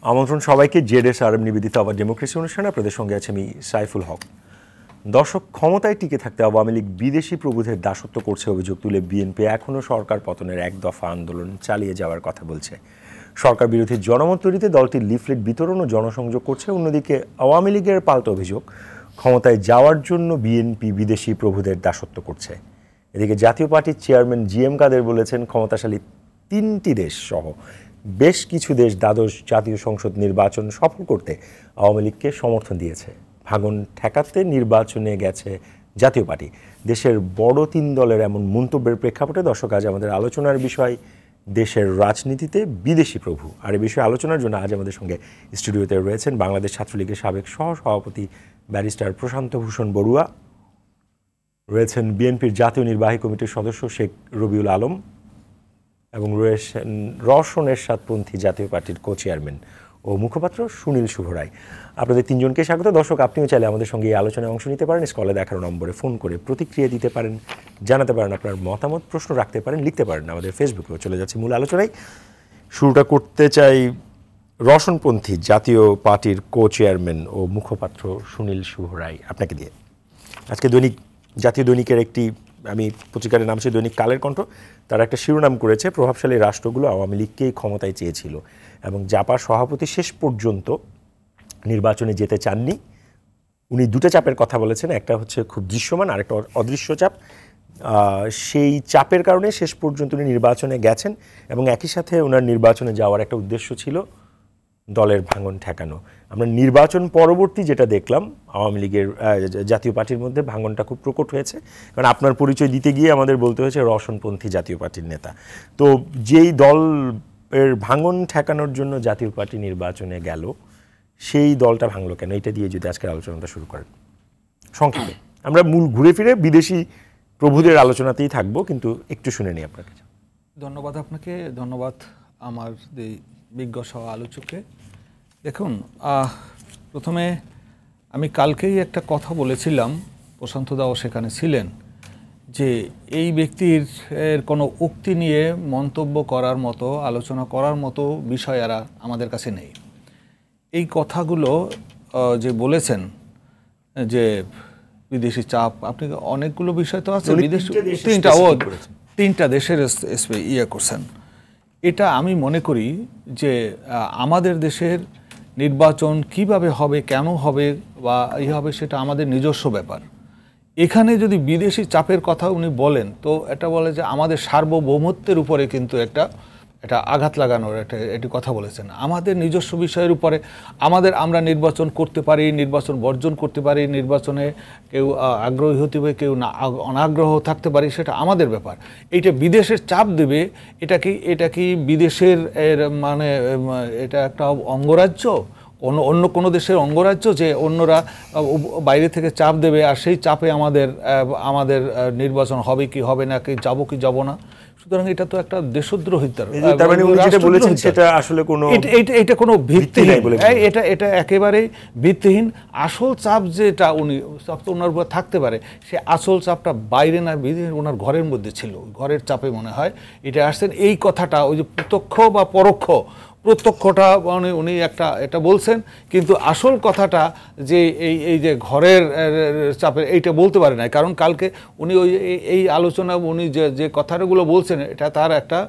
আমন্ত্রণ সবাইকে জেডএসআর নিবেদিত আবার ডেমোক্রেসি অনুষ্ঠানে আপনাদের সঙ্গে আছে আমি সাইফুল হক। দর্শক, ক্ষমতায় টিকে থাকতে আওয়ামী লীগ বিদেশি প্রভুদের দাসত্ব করছে অভিযোগ তুলে বিএনপি এখনও সরকার পতনের এক দফা আন্দোলন চালিয়ে যাওয়ার কথা বলছে। সরকার বিরোধী জনমত তৈরিতে দলটির লিফলেট বিতরণ ও জনসংযোগ করছে। অন্যদিকে আওয়ামী লীগের পাল্টা অভিযোগ, ক্ষমতায় যাওয়ার জন্য বিএনপি বিদেশি প্রভুদের দাসত্ব করছে। এদিকে জাতীয় পার্টির চেয়ারম্যান জিএম কাদের বলেছেন, ক্ষমতাশালী 3টি দেশ সহ বেশ কিছু দেশ দ্বাদশ জাতীয় সংসদ নির্বাচন সফল করতে আওয়ামী লীগকে সমর্থন দিয়েছে। ভাঙন ঠেকাতে নির্বাচনে গেছে জাতীয় পার্টি। দেশের বড় 3 দলের এমন মন্তব্যের প্রেক্ষাপটে দর্শক, আজ আমাদের আলোচনার বিষয় দেশের রাজনীতিতে বিদেশি প্রভু। আর এই বিষয়ে আলোচনার জন্য আজ আমাদের সঙ্গে স্টুডিওতে রয়েছেন বাংলাদেশ ছাত্রলীগের সাবেক সহসভাপতি ব্যারিস্টার প্রশান্ত ভূষণ বড়ুয়া, রয়েছেন বিএনপির জাতীয় নির্বাহী কমিটির সদস্য শেখ রবিউল আলম এবং রয়েছেন রওশন এরশাদপন্থী জাতীয় পার্টির কো চেয়ারম্যান ও মুখপাত্র সুনীল শুভ রায়। আপনাদের 3 জনকে স্বাগত। দর্শক, আপনিও চাইলে আমাদের সঙ্গে এই আলোচনায় অংশ নিতে পারেন। স্ক্রলে দেখানো নম্বরে ফোন করে প্রতিক্রিয়া দিতে পারেন, জানাতে পারেন আপনার মতামত, প্রশ্ন রাখতে পারেন, লিখতে পারেন। আমাদের ফেসবুকেও চলে যাচ্ছে মূল আলোচনায়। শুরুটা করতে চাই রওশনপন্থী জাতীয় পার্টির কো চেয়ারম্যান ও মুখপাত্র সুনীল শুভ রায়, আপনাকে দিয়ে। আজকে জাতীয় দৈনিকের একটি, আমি পত্রিকার নাম হচ্ছে দৈনিক কালের কণ্ঠ, তারা একটা শিরোনাম করেছে, প্রভাবশালী রাষ্ট্রগুলো আওয়ামী লীগকেই ক্ষমতায় চেয়েছিল এবং জাপার সভাপতি শেষ পর্যন্ত নির্বাচনে যেতে চাননি। উনি 2টা চাপের কথা বলেছেন, একটা হচ্ছে খুব দৃশ্যমান আর একটা অদৃশ্য চাপ। সেই চাপের কারণে শেষ পর্যন্ত উনি নির্বাচনে গেছেন এবং একই সাথে ওনার নির্বাচনে যাওয়ার একটা উদ্দেশ্য ছিল দলের ভাঙন ঠেকানো। আমরা নির্বাচন পরবর্তী যেটা দেখলাম, আওয়ামী লীগের জাতীয় পার্টির মধ্যে ভাঙনটা খুব প্রকট হয়েছে, কারণ আপনার পরিচয় দিতে গিয়ে আমাদের বলতে হয়েছে রওশনপন্থী জাতীয় পার্টির নেতা। তো যেই দল এর ভাঙন ঠেকানোর জন্য জাতীয় পার্টি নির্বাচনে গেল, সেই দলটা ভাঙলো কেন? এটা দিয়ে যদি আজকের আলোচনাটা শুরু করেন সংক্ষেপে। আমরা মূল ঘুরে ফিরে বিদেশি প্রভুদের আলোচনাতেই থাকবো, কিন্তু একটু শুনে নিই আপনার কাছে। ধন্যবাদ আপনাকে, ধন্যবাদ আমার এই বিজ্ঞ সহ আলোচককে। দেখুন, প্রথমে আমি কালকেই একটা কথা বলেছিলাম, প্রশান্ত দাও সেখানে ছিলেন, যে এই ব্যক্তির কোনো উক্তি নিয়ে মন্তব্য করার মতো, আলোচনা করার মতো বিষয় আর আমাদের কাছে নেই। এই কথাগুলো যে বলেছেন যে বিদেশি চাপ, আপনি অনেকগুলো বিষয় তো আছে, বিদেশি 3টা দেশের ইয়ে করছেন। এটা আমি মনে করি যে আমাদের দেশের নির্বাচন কিভাবে হবে, কেন হবে বা হবে, সেটা আমাদের নিজস্ব ব্যাপার। এখানে যদি বিদেশি চাপের কথা উনি বলেন, তো এটা বলে যে আমাদের সার্বভৌমত্বের উপরে কিন্তু এটা আঘাত লাগানোর একটি কথা বলেছেন। আমাদের নিজস্ব বিষয়ের উপরে আমরা নির্বাচন করতে পারি, নির্বাচন বর্জন করতে পারি, নির্বাচনে কেউ আগ্রহী হতে পারে, কেউ না অনাগ্রহ থাকতে পারি, সেটা আমাদের ব্যাপার। এইটা বিদেশের চাপ দেবে, এটা কি বিদেশের মানে এটা একটা অঙ্গরাজ্য, অন্য কোনো দেশের অঙ্গরাজ্য, যে অন্যরা বাইরে থেকে চাপ দেবে আর সেই চাপে আমাদের নির্বাচন হবে কি হবে না, কি যাব না। সুতরাং এটা তো একটা দেশদ্রোহিতার, এটা কোনো ভিত্তি নেই, এটা একেবারেই ভিত্তিহীন। আসল চাপ যেটা ওনার উপর থাকতে পারে, সে আসল চাপটা বাইরে না, ওনার ঘরের মধ্যে ছিল, ঘরের চাপে মনে হয় এটা আসছেন। এই কথাটা ওই যে প্রত্যক্ষ বা পরোক্ষ, প্রত্যক্ষটা মানে উনি এটা বলছেন, কিন্তু আসল কথাটা যে এই যে ঘরের চাপের, এইটা বলতে পারে না। কারণ কালকে উনি এই আলোচনা, উনি যে কথাগুলো বলছেন, এটা তার একটা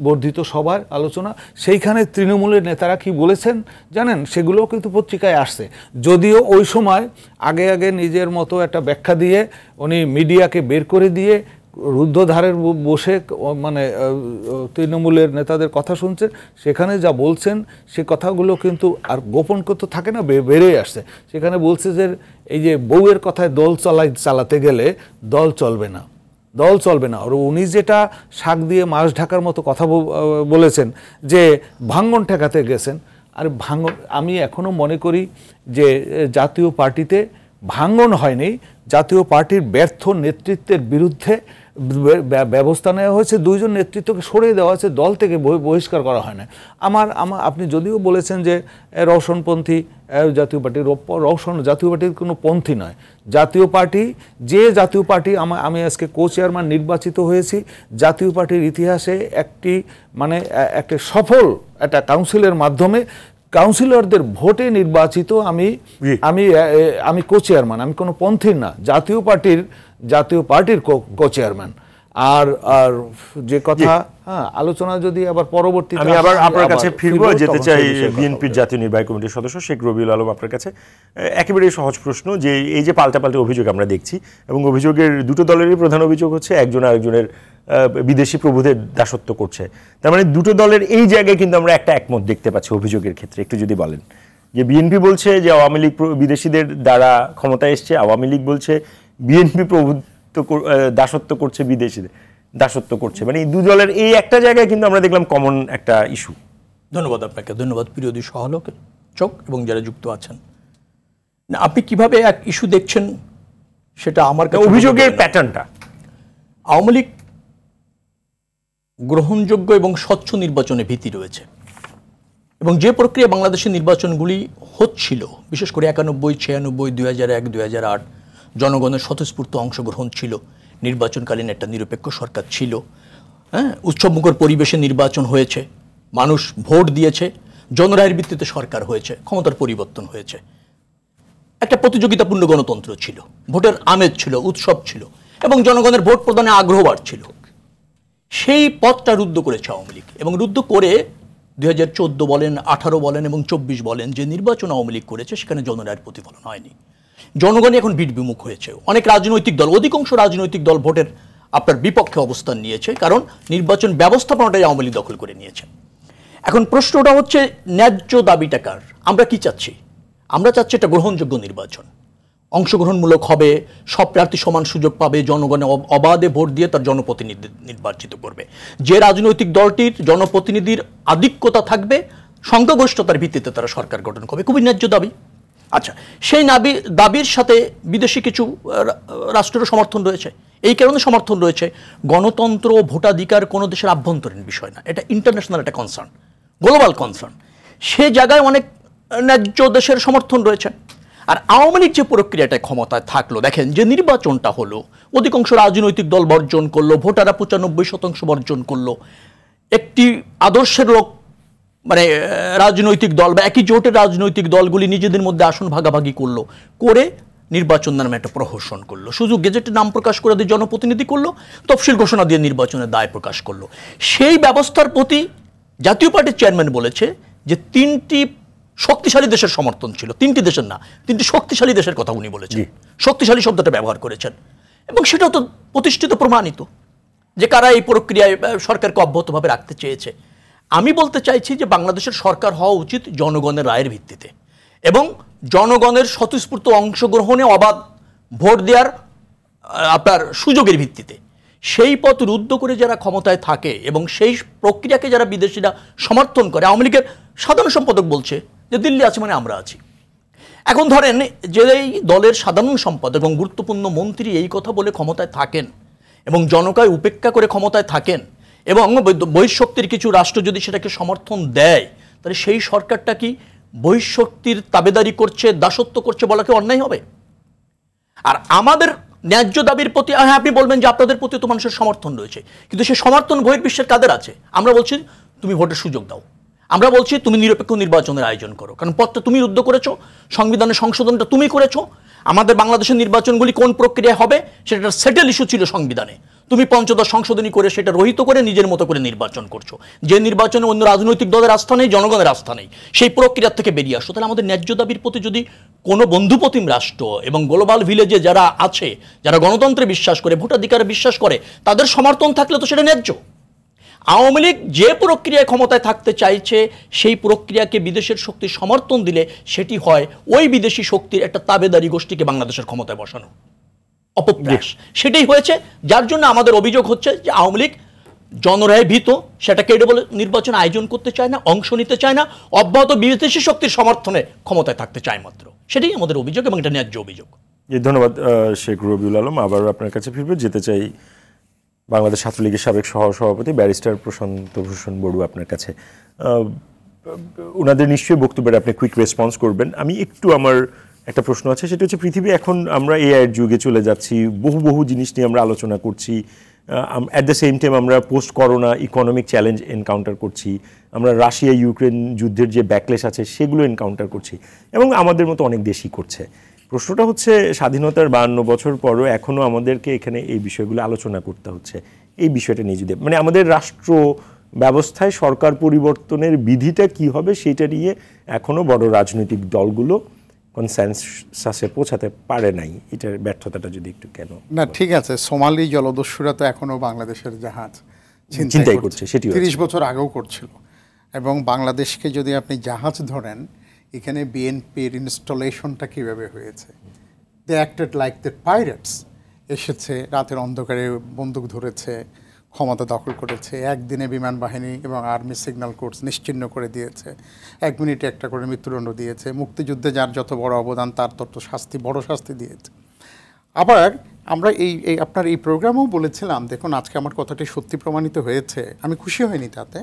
বর্ধিত সভার আলোচনা। সেইখানে তৃণমূলের নেতারা কি বলেছেন জানেন, সেগুলোও কিন্তু পত্রিকায় আসছে। যদিও ওই সময় আগে নিজের মতো একটা ব্যাখ্যা দিয়ে উনি মিডিয়াকে বের করে দিয়ে রুদ্ধধারের বসে মানে তৃণমূলের নেতাদের কথা শুনছেন, সেখানে যা বলছেন সে কথাগুলো কিন্তু আর গোপন করতে থাকে না, বেড়ে আসছে। সেখানে বলছে যে এই যে বউয়ের কথায় দল চালাতে গেলে দল চলবে না। আর উনি যেটা শাক দিয়ে মাছ ঢাকার মতো কথা বলেছেন, যে ভাঙন ঠেকাতে গেছেন। আর আমি এখনো মনে করি যে জাতীয় পার্টিতে ভাঙন হয়নি, জাতীয় পার্টির ব্যর্থ নেতৃত্বের বিরুদ্ধে ব্যবস্থা নেওয়া হয়েছে। 2 জন নেতৃত্বকে সরিয়ে দেওয়া হয়েছে, দল থেকে বহিষ্কার করা হয় না। আপনি যদিও বলেছেন যে রওশনপন্থী জাতীয় পার্টি, রওশন জাতীয় পার্টির কোনো পন্থী নয়। জাতীয় পার্টি আমি আজকে কো চেয়ারম্যান নির্বাচিত হয়েছি। জাতীয় পার্টির ইতিহাসে একটা সফল একটা কাউন্সিলের মাধ্যমে কাউন্সিলরদের ভোটে নির্বাচিত, আমি কো-চেয়ারম্যান, আমি কোনো পন্থীর না, জাতীয় পার্টির কো-চেয়ারম্যান। আর যে কথা আলোচনা যদি আবার পরবর্তীতে আমি আবার আপনার কাছে ফিরবো, যেতে চাই বিএনপির জাতীয় নির্বাহী কমিটির সদস্য শেখ রবিউল আলম আপনার কাছে। একেবারে সহজ প্রশ্ন, যে এই যে পাল্টাপাল্টি অভিযোগ আমরা দেখছি, এবং অভিযোগের দুটো দলেরই প্রধান অভিযোগ হচ্ছে একজন আরেকজনের বিদেশি প্রভুদের দাসত্ব করছে, তার মানে দুটো দলের এই জায়গায় কিন্তু আমরা একটা একমত দেখতে পাচ্ছি অভিযোগের ক্ষেত্রে। একটু যদি বলেন, যে বিএনপি বলছে যে আওয়ামী লীগ বিদেশিদের দ্বারা ক্ষমতায় এসছে, আওয়ামী লীগ বলছে বিএনপি দাসত্ব করছে, বিদেশিদের দাসত্ব করছে, মানে এই দু দলের এই একটা জায়গায় কিন্তু আমরা দেখলাম কমন একটা ইস্যু। ধন্যবাদ আপনাকে, ধন্যবাদ প্রিয় দুই সহালোচক এবং যারা যুক্ত আছেন। না, আপনি কিভাবে এক ইস্যু দেখছেন সেটা আমার কাছে অভিযোগের প্যাটার্নটা, আওয়ামী লীগ গ্রহণযোগ্য এবং স্বচ্ছ নির্বাচনে ভীতি রয়েছে, এবং যে প্রক্রিয়া বাংলাদেশের নির্বাচনগুলি হচ্ছিল, বিশেষ করে 91, 96, 2001, 2008 জনগণের স্বতঃস্ফূর্ত অংশগ্রহণ ছিল, নির্বাচনকালীন একটা নিরপেক্ষ সরকার ছিল, উৎসবমুখর পরিবেশে নির্বাচন হয়েছে, মানুষ ভোট দিয়েছে, জনরায়ের ভিত্তিতে সরকার হয়েছে, ক্ষমতার পরিবর্তন হয়েছে, একটা প্রতিযোগিতাপূর্ণ গণতন্ত্র ছিল, ভোটের আমেজ ছিল, উৎসব ছিল, এবং জনগণের ভোট প্রদানে আগ্রহ বাড়ছিল। সেই পথটা রুদ্ধ করেছে আওয়ামী লীগ, এবং রুদ্ধ করে 2014 বলেন, 18 বলেন এবং 24 বলেন, যে নির্বাচন আওয়ামী লীগ করেছে সেখানে জনরায়ের প্রতিফলন হয়নি। জনগণ এখন বিট বিমুখ হয়েছে। অনেক রাজনৈতিক দল, অধিকাংশ রাজনৈতিক দল ভোটের আপনার বিপক্ষে অবস্থান নিয়েছে, কারণ নির্বাচন ব্যবস্থাপনাটাই আওয়ামী লীগ দখল করে নিয়েছে। এখন প্রশ্নটা হচ্ছে ন্যায্য দাবিটা কার? আমরা কি চাচ্ছি? আমরা চাচ্ছি একটা গ্রহণযোগ্য নির্বাচন, অংশগ্রহণমূলক হবে, সব প্রার্থী সমান সুযোগ পাবে, জনগণে অবাধে ভোট দিয়ে তার জনপ্রতিনিধি নির্বাচিত করবে। যে রাজনৈতিক দলটির জনপ্রতিনিধির আধিক্যতা থাকবে, সংখ্যাগরিষ্ঠতার ভিত্তিতে তারা সরকার গঠন করবে, খুবই ন্যায্য দাবি। আচ্ছা, সেই দাবির সাথে বিদেশি কিছু রাষ্ট্রেরও সমর্থন রয়েছে। এই কারণে সমর্থন রয়েছে, গণতন্ত্র, ভোটাধিকার কোনো দেশের আভ্যন্তরীণ বিষয় না, এটা ইন্টারন্যাশনাল একটা কনসার্ন, গ্লোবাল কনসার্ন। সে জায়গায় অনেক ন্যায্য দেশের সমর্থন রয়েছে। আর আওয়ামী লীগ যে প্রক্রিয়াটায় ক্ষমতায় থাকলো, দেখেন যে নির্বাচনটা হলো, অধিকাংশ রাজনৈতিক দল বর্জন করলো, ভোটাররা 95% বর্জন করলো, একটি আদর্শের লোক মানে রাজনৈতিক দল বা একই জোটের রাজনৈতিক দলগুলি নিজেদের মধ্যে আসন ভাগাভাগি করলো, করে নির্বাচন নামে একটা প্রহসন করলো, শুধু গেজেটের নাম প্রকাশ করে দিয়ে জনপ্রতিনিধি করলো, তফসিল ঘোষণা দিয়ে নির্বাচনের দায় প্রকাশ করলো। সেই ব্যবস্থার প্রতি জাতীয় পার্টির চেয়ারম্যান বলেছে যে 3টি শক্তিশালী দেশের সমর্থন ছিল, 3টি দেশের না, 3টি শক্তিশালী দেশের কথা উনি বলেছেন, শক্তিশালী শব্দটা ব্যবহার করেছেন, এবং সেটাও তো প্রতিষ্ঠিত, প্রমাণিত যে কারা এই প্রক্রিয়ায় সরকারকে অব্যাহতভাবে রাখতে চেয়েছে। আমি বলতে চাইছি যে বাংলাদেশের সরকার হওয়া উচিত জনগণের রায়ের ভিত্তিতে এবং জনগণের স্বতঃস্ফূর্ত অংশগ্রহণে অবাধ ভোট দেওয়ার আপনার সুযোগের ভিত্তিতে। সেই পথ রুদ্ধ করে যারা ক্ষমতায় থাকে এবং সেই প্রক্রিয়াকে যারা বিদেশিরা সমর্থন করে, আওয়ামী লীগের সাধারণ সম্পাদক বলছে যে দিল্লি আছে মানে আমরা আছি। এখন ধরেন যে এই দলের সাধারণ সম্পাদক এবং গুরুত্বপূর্ণ মন্ত্রী এই কথা বলে ক্ষমতায় থাকেন এবং জনতায় উপেক্ষা করে ক্ষমতায় থাকেন, এবং বহিঃশক্তির কিছু রাষ্ট্র যদি সেটাকে সমর্থন দেয়, তাহলে সেই সরকারটা কি বহিঃশক্তির তাবেদারি করছে, দাসত্ব করছে বলা কি অন্যায় হবে? আর আমাদের ন্যায্য দাবির প্রতি, হ্যাঁ আপনি বলবেন যে আপনাদের প্রতি তো মানুষের সমর্থন রয়েছে, কিন্তু সেই সমর্থন বহির্বিশ্বের কাদের আছে? আমরা বলছি তুমি ভোটের সুযোগ দাও, আমরা বলছি তুমি নিরপেক্ষ নির্বাচনের আয়োজন করো, কারণ পথটা তুমি রুদ্ধ করেছো, সংবিধানের সংশোধনটা তুমি করেছো। আমাদের বাংলাদেশের নির্বাচনগুলি কোন প্রক্রিয়ায় হবে সেটা সেটেল ইস্যু ছিল সংবিধানে, তুমি পঞ্চদশ সংশোধনী করে সেটা রহিত করে নিজের মতো করে নির্বাচন করছো, যে নির্বাচনে অন্য রাজনৈতিক দলের আস্থা নেই, জনগণের আস্থা নেই, সেই প্রক্রিয়ার থেকে বেরিয়ে আসো। তাহলে আমাদের ন্যায্য দাবির প্রতি যদি কোনো বন্ধুপ্রতিম রাষ্ট্র এবং গ্লোবাল ভিলেজে যারা আছে, যারা গণতন্ত্রে বিশ্বাস করে, ভোটাধিকারে বিশ্বাস করে, তাদের সমর্থন থাকলে তো সেটা ন্যায্য। আওয়ামী লীগ যে প্রক্রিয়ায় ক্ষমতায় থাকতে চাইছে সেই প্রক্রিয়াকে বিদেশের শক্তি সমর্থন দিলে সেটি হয় ওই বিদেশি শক্তির একটা তাবেদারি গোষ্ঠীকে বাংলাদেশের ক্ষমতায় বসানো, অপপ্রয়াস। সেটাই হয়েছে, যার জন্য আমাদের অভিযোগ হচ্ছে যে আওয়ামী লীগ জনরায় ভীত, সেটা ক্রেডিবল নির্বাচন আয়োজন করতে চায় না, অংশ নিতে চায় না, অব্যাহত বিদেশি শক্তির সমর্থনে ক্ষমতায় থাকতে চায় মাত্র। সেটাই আমাদের অভিযোগ এবং এটা ন্যায্য অভিযোগ। ধন্যবাদ শেখ রবিউল আলম। আবার আপনার কাছে ফিরবে, যেতে চাই বাংলাদেশ ছাত্রলীগের সাবেক সহসভাপতি ব্যারিস্টার প্রশান্ত ভূষণ বড়ুয়া আপনার কাছে। ওনাদের নিশ্চয়ই বক্তব্যের আপনি কুইক রেসপন্স করবেন। আমি একটু আমার একটা প্রশ্ন আছে, সেটা হচ্ছে পৃথিবী এখন আমরা এআইয়ের যুগে চলে যাচ্ছি, বহু জিনিস নিয়ে আমরা আলোচনা করছি, অ্যাট দ্য সেম টাইম আমরা post corona economic challenge encounter করছি, আমরা রাশিয়া ইউক্রেন যুদ্ধের যে ব্যাকলেশ আছে সেগুলো এনকাউন্টার করছি, এবং আমাদের মতো অনেক দেশই করছে। প্রশ্নটা হচ্ছে স্বাধীনতার 52 বছর পরও এখনও আমাদেরকে এখানে এই বিষয়গুলো আলোচনা করতে হচ্ছে। এই বিষয়টা নিয়ে যদি মানে আমাদের রাষ্ট্র ব্যবস্থায় সরকার পরিবর্তনের বিধিটা কি হবে সেটা নিয়ে এখনও বড় রাজনৈতিক দলগুলো কনসেনসাসে পৌঁছাতে পারে নাই। এটার ব্যর্থতাটা যদি একটু কেন? না ঠিক আছে, সোমালি জলদস্যুরা তো এখনো বাংলাদেশের জাহাজ চিন্তাই করছে, সেটি 30 বছর আগেও করছিল। এবং বাংলাদেশকে যদি আপনি জাহাজ ধরেন, এখানে বিএনপির ইনস্টলেশনটা কীভাবে হয়েছে, দে অ্যাক্টেড লাইক দ্য পাইরেটস। এসেছে রাতের অন্ধকারে, বন্দুক ধরেছে, ক্ষমতা দখল করেছে, একদিনে বিমান বাহিনী এবং আর্মি সিগন্যাল কোর্স নিশ্চিহ্ন করে দিয়েছে, 1 মিনিটে একটা করে মৃত্যুদণ্ড দিয়েছে, মুক্তিযুদ্ধে যার যত বড় অবদান তার তত শাস্তি, বড় শাস্তি দিয়েছে। আবার আমরা এই আপনার এই প্রোগ্রামেও বলেছিলাম, দেখুন আজকে আমার কথাটি সত্যি প্রমাণিত হয়েছে, আমি খুশি হইনি তাতে।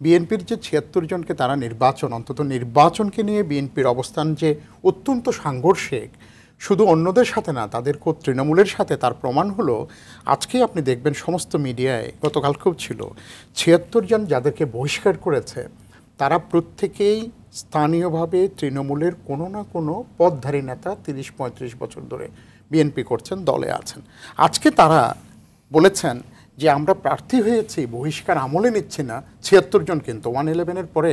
বিএনপির যে 76 জনকে তারা নির্বাচন, অন্তত নির্বাচনকে নিয়ে বিএনপির অবস্থান যে অত্যন্ত সাংঘর্ষিক, শুধু অন্যদের সাথে না, তাদের তৃণমূলের সাথে, তার প্রমাণ হলো আজকে আপনি দেখবেন সমস্ত মিডিয়ায়, গতকালকেও ছিল, 76 জন যাদেরকে বহিষ্কার করেছে তারা প্রত্যেকেই স্থানীয়ভাবে তৃণমূলের কোনো না কোনো পদধারী নেতা, 30-35 বছর ধরে বিএনপি করছেন, দলে আছেন। আজকে তারা বলেছেন যে আমরা প্রার্থী হয়েছি, বহিষ্কার আমলে নিচ্ছি না। 76 জন, কিন্তু 111-এর পরে,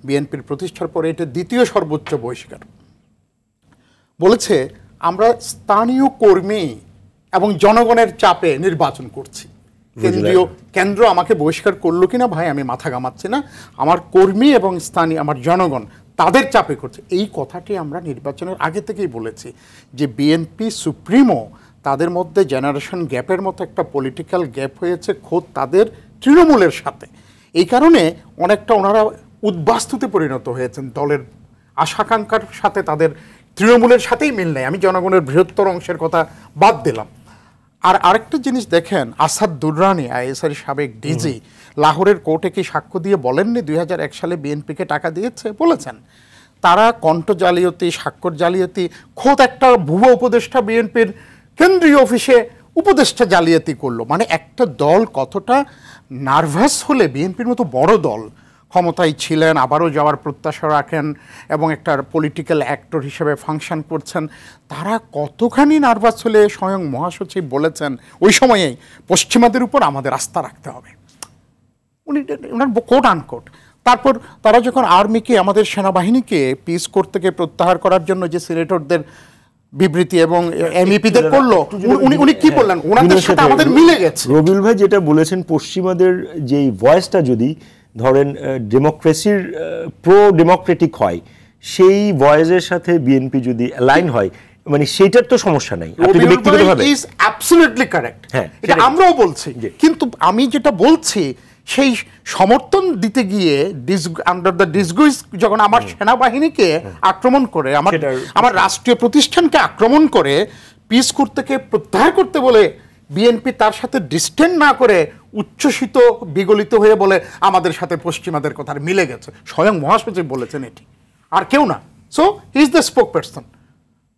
বিএনপির প্রতিষ্ঠার পরে এটা দ্বিতীয় সর্বোচ্চ বহিষ্কার। বলেছে আমরা স্থানীয় কর্মী এবং জনগণের চাপে নির্বাচন করছি। কেন্দ্র আমাকে বহিষ্কার করলো কিনা ভাই আমি মাথা ঘামাচ্ছি না, আমার কর্মী এবং স্থানীয় আমার জনগণ তাদের চাপে করছে। এই কথাটি আমরা নির্বাচনের আগে থেকেই বলেছি যে বিএনপি সুপ্রিমো, তাদের মধ্যে জেনারেশন গ্যাপের মতো একটা পলিটিক্যাল গ্যাপ হয়েছে খোদ তাদের তৃণমূলের সাথে। এই কারণে অনেকটা ওনারা উদ্বাস্তুতে পরিণত হয়েছেন, দলের আশাকাঙ্ক্ষার সাথে তাদের তৃণমূলের সাথেই মিল নেই। আমি জনগণের বৃহত্তর অংশের কথা বাদ দিলাম। আর আরেকটা জিনিস দেখেন, আসাদ দুররানি আইএসআর সাবেক ডিজি লাহোরের কোর্টে কি সাক্ষ্য দিয়ে বলেননি 2001 সালে বিএনপিকে টাকা দিয়েছে? বলেছেন। তারা কণ্ঠ জালিয়াতি, স্বাক্ষর জালিয়াতি, খোদ একটা ভুয়া উপদেষ্টা বিএনপির কেন্দ্রীয় অফিসে উপদেষ্টা জালিয়াতি করলো। মানে একটা দল কতটা নার্ভাস হলে, বিএনপির মতো বড় দল ক্ষমতায় ছিলেন, আবারও যাওয়ার প্রত্যাশা রাখেন এবং একটা পলিটিক্যাল অ্যাক্টর হিসেবে ফাংশন করছেন, তারা কতখানি নার্ভাস হলে স্বয়ং মহাসচিব বলেছেন ওই সময়েই পশ্চিমাদের উপর আমাদের আস্থা রাখতে হবে, উনি ওনার কোট আনকোট। তারপর তারা যখন আর্মিকে, আমাদের সেনাবাহিনীকে পিস কোর্ট থেকে প্রত্যাহার করার জন্য যে সিনেটরদের বিবৃতি এবং এমইপিদের করলো, উনি কি বললেন, ওনাদের সাথে আমাদের মিলে গেছে। রবিউল ভাই যেটা বলেছেন, পশ্চিমাদের যেই ভয়েসটা যদি ধরেন ডেমোক্রেসির প্রো ডেমোক্রেটিক হয়, সেই ভয়েসের সাথে বিএনপি যদি অ্যালাইন হয়, মানে সেটার তো সমস্যা নাই। আপনি ব্যক্তিগতভাবে ইজ অ্যাবসলিউটলি কারেক্ট, এটা আমরাও বলছি। কিন্তু আমি যেটা বলছি, সেই সমর্থন দিতে গিয়ে আন্ডার দ্য ডিসগুইজ যখন আমার সেনাবাহিনীকে আক্রমণ করে, আমার রাষ্ট্রীয় প্রতিষ্ঠানকে আক্রমণ করে, পিস কোর্ট থেকে প্রত্যাহার করতে বলে, বিএনপি তার সাথে ডিস্টেন্স না করে উচ্ছ্বসিত বিগলিত হয়ে বলে আমাদের সাথে পশ্চিমাদের কথা মিলে গেছে। স্বয়ং মহাসচিব বলেছেন এটি, আর কেউ না। So he is the spoke person,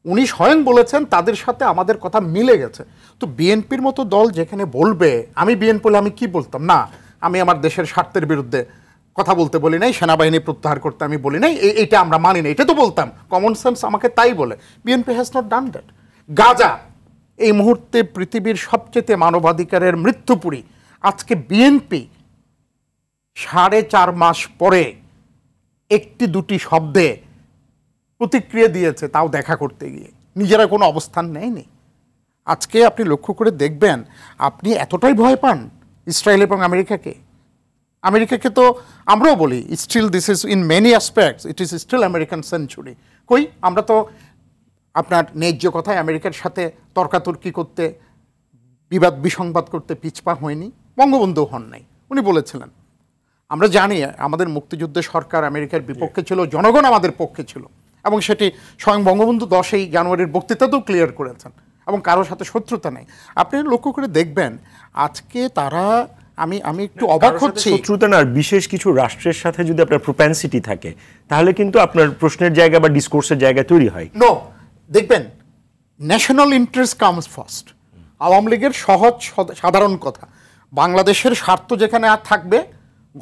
উনি স্বয়ং বলেছেন তাদের সাথে আমাদের কথা মিলে গেছে। তো বিএনপির মতো দল যেখানে বলবে, আমি বিএনপি হলে আমি কি বলতাম, না আমি আমার দেশের স্বার্থের বিরুদ্ধে কথা বলতে বলি নাই, সেনাবাহিনী প্রত্যাহার করতে আমি বলি নাই, এইটা আমরা মানি না, এটা তো বলতাম, কমন সেন্স আমাকে তাই বলে। BNP has not done that. Gaza এই মুহূর্তে পৃথিবীর সবচেয়ে মানবাধিকারের মৃত্যুপুরী, আজকে বিএনপি 4.5 মাস পরে একটি দুটি শব্দে প্রতিক্রিয়া দিয়েছে, তাও দেখা করতে গিয়ে, নিজেরা কোনো অবস্থান নেয়নি। আজকে আপনি লক্ষ্য করে দেখবেন, আপনি এতটাই ভয় পান ইসরায়েল এবং আমেরিকাকে। আমেরিকাকে তো আমরাও বলি still this is in many aspects it is still American century. কই, আমরা তো আপনার ন্যায্য কথায় আমেরিকার সাথে তর্কাতর্কি করতে, বিবাদ বিসংবাদ করতে পিছপা হয়নি, বঙ্গবন্ধু হন নাই। উনি বলেছিলেন, আমরা জানি আমাদের মুক্তিযুদ্ধে সরকার আমেরিকার বিপক্ষে ছিল, জনগণ আমাদের পক্ষে ছিল, এবং সেটি স্বয়ং বঙ্গবন্ধু 10 জানুয়ারির বক্তৃতাতেও ক্লিয়ার করেছেন, এবং কারোর সাথে শত্রুতা নেই। আপনি লক্ষ্য করে দেখবেন আজকে তারা, আমি একটু অবাক হচ্ছি, শত্রুতা না, বিশেষ কিছু রাষ্ট্রের সাথে যদি আপনার প্রোপেন্সিটি থাকে, তাহলে কিন্তু আপনার প্রশ্নের জায়গা বা ডিসকোর্সের জায়গা তৈরি হয়। নো, দেখবেন national interest comes first. Awami লীগের সহজ সাধারণ কথা, বাংলাদেশের স্বার্থ যেখানে আর থাকবে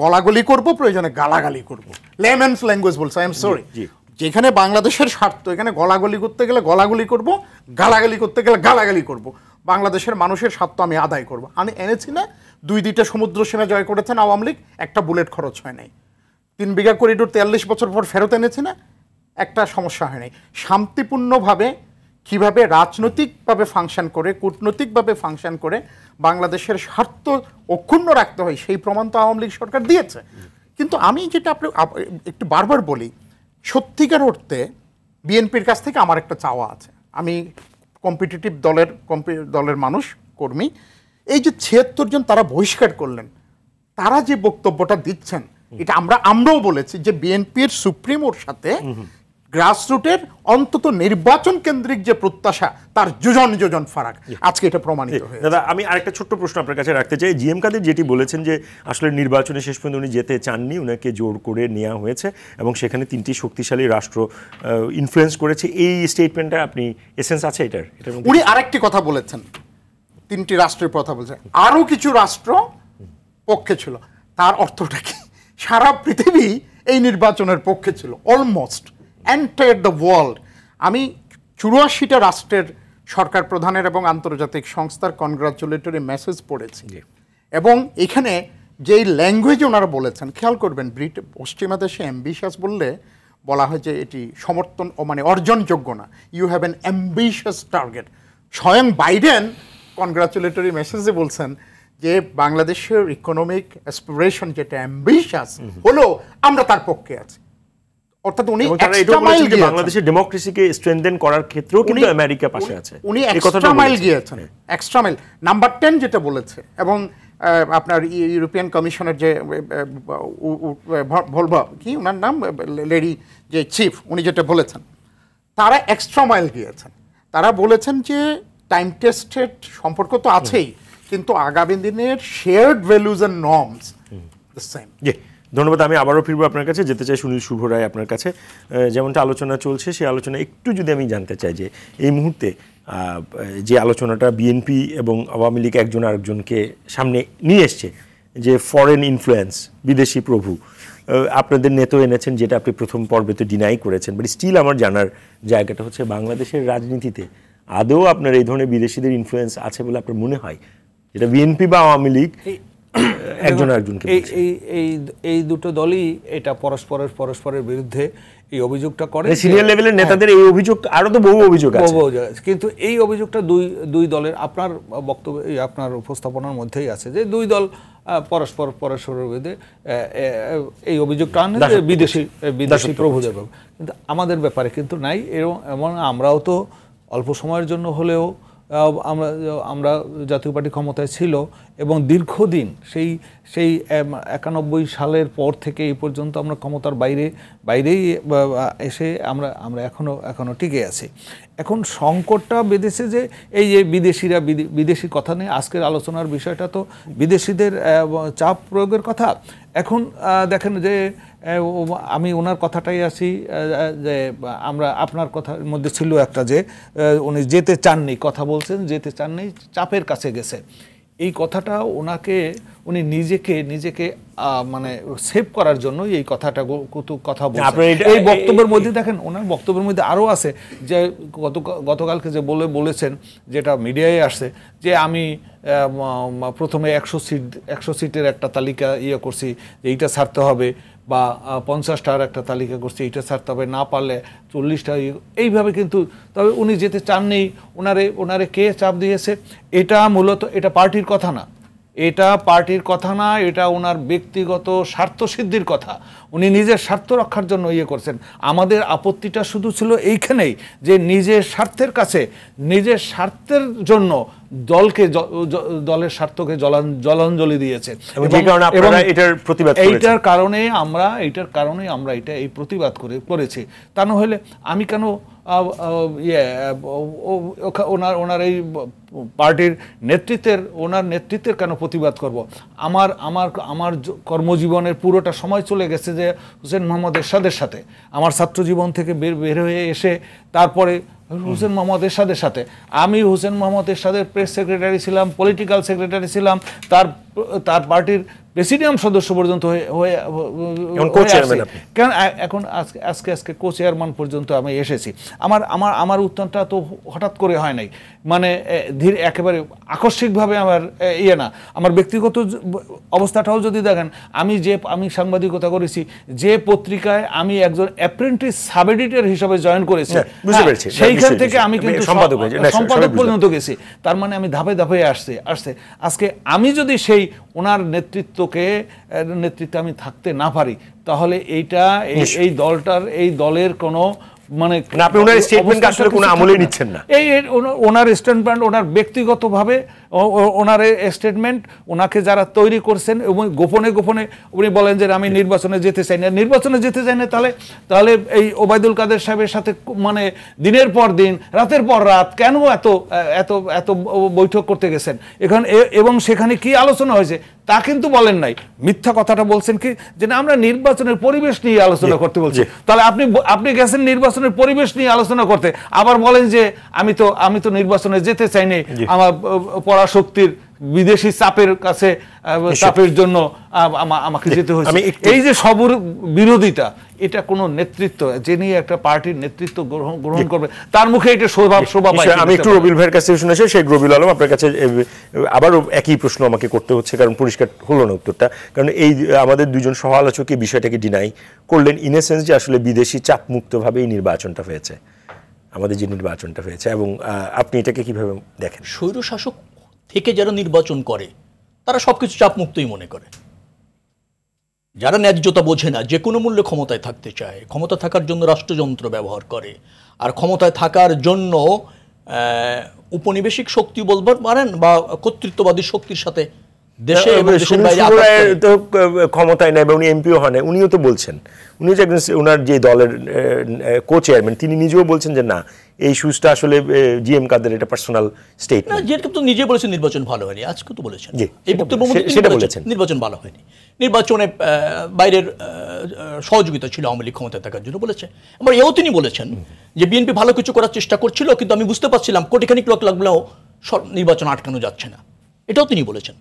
গলাগলি করব, প্রয়োজনে গালাগালি করব। লেমন্স ল্যাঙ্গুয়েজ বলছে, আই এম সরি। যেখানে বাংলাদেশের স্বার্থ, এখানে গলাগলি করতে গেলে গলাগলি করব, গালাগালি করতে গেলে গালাগালি করব। বাংলাদেশের মানুষের স্বার্থ আমি আদায় করব। আমি এনেছি না, 2 সমুদ্র সীমা জয় করেছেন আওয়ামী লীগ, একটা বুলেট খরচ হয় নাই। 3 বিঘা করিডোর 43 বছর পর ফেরত এনেছি না, একটা সমস্যা হয় নাই। শান্তিপূর্ণভাবে কিভাবে রাজনৈতিকভাবে ফাংশন করে, কূটনৈতিকভাবে ফাংশন করে বাংলাদেশের স্বার্থ অক্ষুণ্ণ রাখতে হয়, সেই প্রমাণ তো আওয়ামী লীগ সরকার দিয়েছে। কিন্তু আমি যেটা আপনি একটু বারবার বলি, সত্যিকার অর্থে বিএনপির কাছ থেকে আমার একটা চাওয়া আছে। আমি কম্পিটিটিভ দলের মানুষ, কর্মী। এই যে 76 জন তারা বহিষ্কার করলেন, তারা যে বক্তব্যটা দিচ্ছেন, এটা আমরাও বলেছি যে বিএনপির সুপ্রিমোর সাথে গ্রাসরুটের অন্তত নির্বাচন কেন্দ্রিক যে প্রত্যাশা, তার যোজন ফারাক। আজকে এটা প্রমাণিত হয়েছে। দাদা, আমি আরেকটা ছোট্ট প্রশ্ন আপনার কাছে রাখতে চাই। জিএম কাদের যেটি বলেছেন যে আসলে নির্বাচনে শেষ পর্যন্ত উনি যেতে চাননি, উনাকে জোর করে নেওয়া হয়েছে এবং সেখানে 3টি শক্তিশালী রাষ্ট্র ইনফ্লুয়েন্স করেছে, এই স্টেটমেন্টটা আপনি এসেন্স আছে এটার? উনি আরেকটি কথা বলেছেন, 3টি রাষ্ট্রের কথা বলছেন, আরো কিছু রাষ্ট্র পক্ষে ছিল। তার অর্থটা কি? সারা পৃথিবী এই নির্বাচনের পক্ষে ছিল, অলমোস্ট এন্টায়ার দ্য ওয়ার্ল্ড। আমি 84টা রাষ্ট্রের সরকার প্রধানের এবং আন্তর্জাতিক সংস্থার কনগ্রাচুলেটরি মেসেজ পড়েছি, এবং এখানে যেই ল্যাঙ্গুয়েজ ওনারা বলেছেন, খেয়াল করবেন, পশ্চিমা দেশে অ্যাম্বিশাস বললে বলা হয় যে এটি সমর্থন মানে অর্জনযোগ্য না, you have an ambitious target. স্বয়ং বাইডেন কনগ্রাচুলেটরি মেসেজে বলছেন যে বাংলাদেশের ইকোনমিক অ্যাসপিরেশন যেটা অ্যাম্বিশাস হলো, আমরা তার পক্ষে আছি। অর্থাৎ উনি বাংলাদেশের ডেমোক্রেসিকে স্ট্রেনথেন করার ক্ষেত্রেও কিন্তু আমেরিকা পাশে আছে, উনি এক্সট্রা মাইল গিয়েছেন, এক্সট্রা মাইল। নাম্বার 10 যেটা বলেছে, এবং আপনার ইউরোপিয়ান কমিশনের যে ভলভা কি ওনার নাম, লেডি যে চিফ, উনি যেটা বলেছেন, তারা এক্সট্রা মাইল গিয়েছেন। তারা বলেছেন যে টাইম টেস্টেড সম্পর্ক তো আছেই, কিন্তু আগামী দিনের shared values and norms the same. ধন্যবাদ। আমি আবারও ফিরবো আপনার কাছে, যেতে চাই সুনীল শুভ রায় আপনার কাছে। যেমনটা আলোচনা চলছে, সেই আলোচনা একটু যদি আমি জানতে চাই যে এই মুহূর্তে যে আলোচনাটা বিএনপি এবং আওয়ামী লীগ একজন আরেকজনকে সামনে নিয়ে এসছে, যে ফরেন ইনফ্লুয়েন্স, বিদেশি প্রভু, আপনাদের নেতাও এনেছেন, যেটা আপনি প্রথম পর্বেতে ডিনাই করেছেন, বাট স্টিল আমার জানার জায়গাটা হচ্ছে বাংলাদেশের রাজনীতিতে আদৌ আপনার এই ধরনের বিদেশিদের ইনফ্লুয়েন্স আছে বলে আপনার মনে হয়, যেটা বিএনপি বা আওয়ামী লীগ একজন আরেকজনকে? এই দুটো দলই এটা পরস্পরের বিরুদ্ধে এই অভিযোগটা করে। সিনিয়র লেভেলের নেতাদের এই অভিযোগ, আরো তো বহু অভিযোগ আছে, কিন্তু এই অভিযোগটা দুই দলের, আপনার বক্তব্য, আপনার উপস্থাপনার মধ্যেই আছে যে দুই দল পরস্পরের বিরুদ্ধে এই অভিযোগটা আনে বিদেশি প্রভুদের। কিন্তু আমাদের ব্যাপারে কিন্তু নাই এমন। আমরাও তো অল্প সময়ের জন্য হলেও আমরা জাতীয় পার্টি ক্ষমতায় ছিল, এবং দীর্ঘদিন সেই 91 সালের পর থেকে এই পর্যন্ত আমরা ক্ষমতার বাইরেই এসে আমরা এখনো টিকে আছি। এখন সংকটটা বেঁধেছে যে এই যে বিদেশি কথা নেই, আজকের আলোচনার বিষয়টা তো বিদেশিদের চাপ প্রয়োগের কথা। এখন দেখেন যে আমি ওনার কথাটাই আসি, যে আপনার কথার মধ্যে ছিল একটা যে উনি যেতে চাননি, কথা বলছেন যেতে চাননি, চাপের কাছে গেছে। এই কথাটা উনি নিজেকে মানে সেভ করার জন্য এই কথাটা বলছেন। এই বক্তব্যের মধ্যে দেখেন, ওনার বক্তব্যের মধ্যে আরও আছে যে গতকালকে যে বলেছেন, যেটা মিডিয়ায় আসছে, যে আমি প্রথমে 100 সিটের একটা তালিকা করছি, যে এইটা ছাড়তে হবে, বা 50টার একটা তালিকা করছি, এইটা ছাড়তে হবে, না পারলে 40টা, এইভাবে। কিন্তু তবে উনি যেতে চাননি। ওনারে কে চাপ দিয়েছে? এটা মূলত এটা পার্টির কথা না, এটা ওনার ব্যক্তিগত স্বার্থ সিদ্ধির কথা। উনি নিজের স্বার্থ রক্ষার জন্য করছেন। আমাদের আপত্তিটা শুধু ছিল এইখানেই, যে নিজের স্বার্থের কাছে, নিজের স্বার্থের জন্য দলের স্বার্থকে জলাঞ্জলি দিয়েছে, এইটার কারণে আমরা এই প্রতিবাদ করেছি। তা না হলে আমি কেন ওনার এই পার্টির নেতৃত্বের কেন প্রতিবাদ করব? আমার কর্মজীবনের পুরোটা সময় চলে গেছে যে হোসেন মোহাম্মদ এরশাদের সাথে। আমার ছাত্র জীবন থেকে বের হয়ে এসে তারপরে হোসেন মোহাম্মদ এরশাদের সাথে। আমি হোসেন মোহাম্মদ এরশাদের প্রেস সেক্রেটারি ছিলাম, পলিটিক্যাল সেক্রেটারি ছিলাম, তার পার্টির প্রেসিডিয়াম সদস্য পর্যন্ত হয়ে কেন এখন আজকে কো চেয়ারম্যান পর্যন্ত আমি এসেছি। আমার উত্থানটা তো হঠাৎ করে হয় নাই, মানে ধীরে একেবারে আকস্মিকভাবে আমার না। আমার ব্যক্তিগত অবস্থাটাও যদি দেখেন, আমি সাংবাদিকতা করেছি যে পত্রিকায় আমি একজন অ্যাপ্রেন্টিস সাব এডিটর হিসেবে জয়েন করেছি, সেইখান থেকে আমি কিন্তু সম্পাদক পর্যন্ত গেছি। তার মানে আমি ধাপে ধাপে আসছে। আজকে আমি যদি সেই ওনার নেতৃত্বে আমি থাকতে না পারি, তাহলে এই দলের কোনো মানে আপনি ওনার স্টেটমেন্ট আসলে কোনো আমলে নিচ্ছেন না। এই ওনার স্টেটমেন্ট, ওনার ব্যক্তিগতভাবে ওনার স্টেটমেন্ট, ওনাকে যারা তৈরি করছেন এবং গোপনে উনি বলেন যে আমি নির্বাচনে যেতে চাই না, তাহলে এই ওবায়দুল কাদের সাহেবের সাথে মানে দিনের পর দিন, রাতের পর রাত কেন এত বৈঠক করতে গেছেন এখানে, এবং সেখানে কি আলোচনা হয়েছে তা কিন্তু বলেন নাই। মিথ্যা কথাটা বলছেন কি যে না আমরা নির্বাচনের পরিবেশ নিয়ে আলোচনা করতে বলছি। তাহলে আপনি গেছেন নির্বাচনের পরিবেশ নিয়ে আলোচনা করতে, আবার বলেন যে আমি তো নির্বাচনে যেতে চাইনি, আমার পরাশক্তির বিদেশি চাপের জন্য আমাকে যেতে হয়েছে। এই যে সবর বিরোধিতা, এটা কোন নেতৃত্ব যে নিয়ে একটা পার্টির নেতৃত্ব গ্রহণ করবে তার মুখে এটা শোভা পায়। আমি একটু রবিউল ভাইয়ের কাছে শুনেছি, শেখ রবিউল আলম আপনার কাছে আবারও একই প্রশ্ন আমাকে করতে হচ্ছে, কারণ পরিষ্কার হলো না উত্তরটা। কারণ এই আমাদের দুজন সহ আলোচক এই বিষয়টাকে ডিনাই করলেন ইন এ সেন্স যে আসলে বিদেশি চাপ মুক্তভাবে এই নির্বাচনটা হয়েছে, আমাদের যে নির্বাচনটা হয়েছে, এবং আপনি এটাকে কিভাবে দেখেন? স্বৈরশাসক থেকে যারা নির্বাচন করে তারা সবকিছু চাপমুক্তই মনে করে। যারা ন্যায্যতা বোঝে না, যে কোনো মূল্যে ক্ষমতায় থাকতে চায়, ক্ষমতা থাকার জন্য রাষ্ট্রযন্ত্র ব্যবহার করে, আর ক্ষমতায় থাকার জন্য উপনিবেশিক শক্তি বলতে পারেন বা কর্তৃত্ববাদী শক্তির সাথে দেশে ক্ষমতায় নেয় বা উনি এমপিও হন, উনিও তো বলছেন, উনি যে একজন ওনার যে দলের কো চেয়ারম্যান, তিনি নিজেও বলছেন যে না এই সুজটা আসলে জিএম কাদের এটা পার্সোনাল স্টেটমেন্ট। যেরকম তো নিজে বলেছেন নির্বাচন ভালো হয়নি, আজকে তো বলেছেন এই বক্তব্য সেটা বলেছেন নির্বাচন ভালো হয়নি, নির্বাচনে বাইরের সহযোগিতা ছিল আওয়ামী লীগ ক্ষমতায় থাকার জন্য বলেছে। আবার এও তিনি বলেছেন যে বিএনপি ভালো কিছু করার চেষ্টা করছিল, কিন্তু আমি বুঝতে পারছিলাম কোটিখানিক লোক লাগলেও নির্বাচন আটকানো যাচ্ছে না, এটাও তিনি বলেছেন।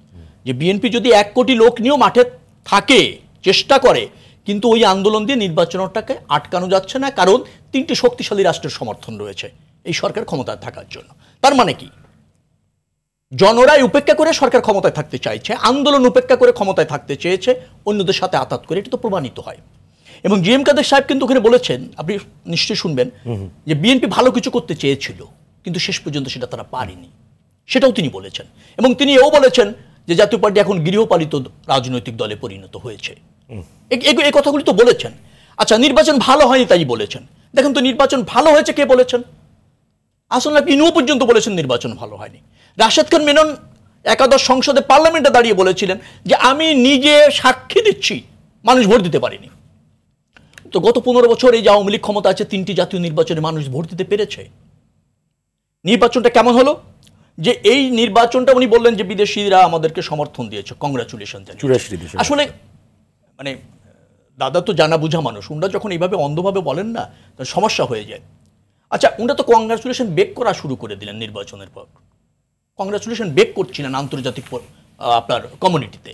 যে বিএনপি যদি 1 কোটি লোক নিয়েও মাঠে থাকে, চেষ্টা করে, কিন্তু ওই আন্দোলন দিয়ে নির্বাচনটাকে আটকানো যাচ্ছে না, কারণ 3টি শক্তিশালী রাষ্ট্রের সমর্থন রয়েছে এই সরকার ক্ষমতায় থাকার জন্য। তার মানে কি, জনরাই উপেক্ষা করে সরকার ক্ষমতায় থাকতে চাইছে, আন্দোলন উপেক্ষা করে ক্ষমতায় থাকতে চেয়েছে, অন্যদের সাথে আতাত করে, এটা তো প্রমাণিত হয়। এবং জিএম কাদের সাহেব কিন্তু ওখানে বলেছেন, আপনি নিশ্চয়ই শুনবেন, যে বিএনপি ভালো কিছু করতে চেয়েছিল কিন্তু শেষ পর্যন্ত সেটা তারা পারেনি, সেটাও তিনি বলেছেন। এবং তিনি এও বলেছেন যে জাতীয় পার্টি এখন গৃহপালিত রাজনৈতিক দলে পরিণত হয়েছে, এই কথাগুলি তো বলেছেন। আচ্ছা, নির্বাচন ভালো হয়নি তাই বলেছেন, দেখেন তো নির্বাচন ভালো হয়েছে কে বলেছেন? আসলে ইনুও পর্যন্ত বলেছেন নির্বাচন ভালো হয়নি। রাশেদ খান মেনন একাদশ সংসদে পার্লামেন্টে দাঁড়িয়ে বলেছিলেন যে আমি নিজে সাক্ষী দিচ্ছি মানুষ ভোট দিতে পারেনি। তো গত 15 বছর এই যে আওয়ামী লীগ ক্ষমতা আছে, 3টি জাতীয় নির্বাচনে মানুষ ভোট দিতে পেরেছে। নির্বাচনটা কেমন হলো? যে এই নির্বাচনটা উনি বললেন যে বিদেশিরা আমাদেরকে সমর্থন দিয়েছে, কংগ্রাচুলেশন জানিয়েছে। আসলে মানে দাদা তো জানা বুঝা মানুষ, উনারা যখন এইভাবে অন্ধভাবে বলেন না সমস্যা হয়ে যায়। আচ্ছা, উনারা তো কংগ্রাচুলেশন বেক করা শুরু করে দিলেন নির্বাচনের পর, কংগ্রাচুলেশন বেক করছিলেন আন্তর্জাতিক আপনার কমিউনিটিতে।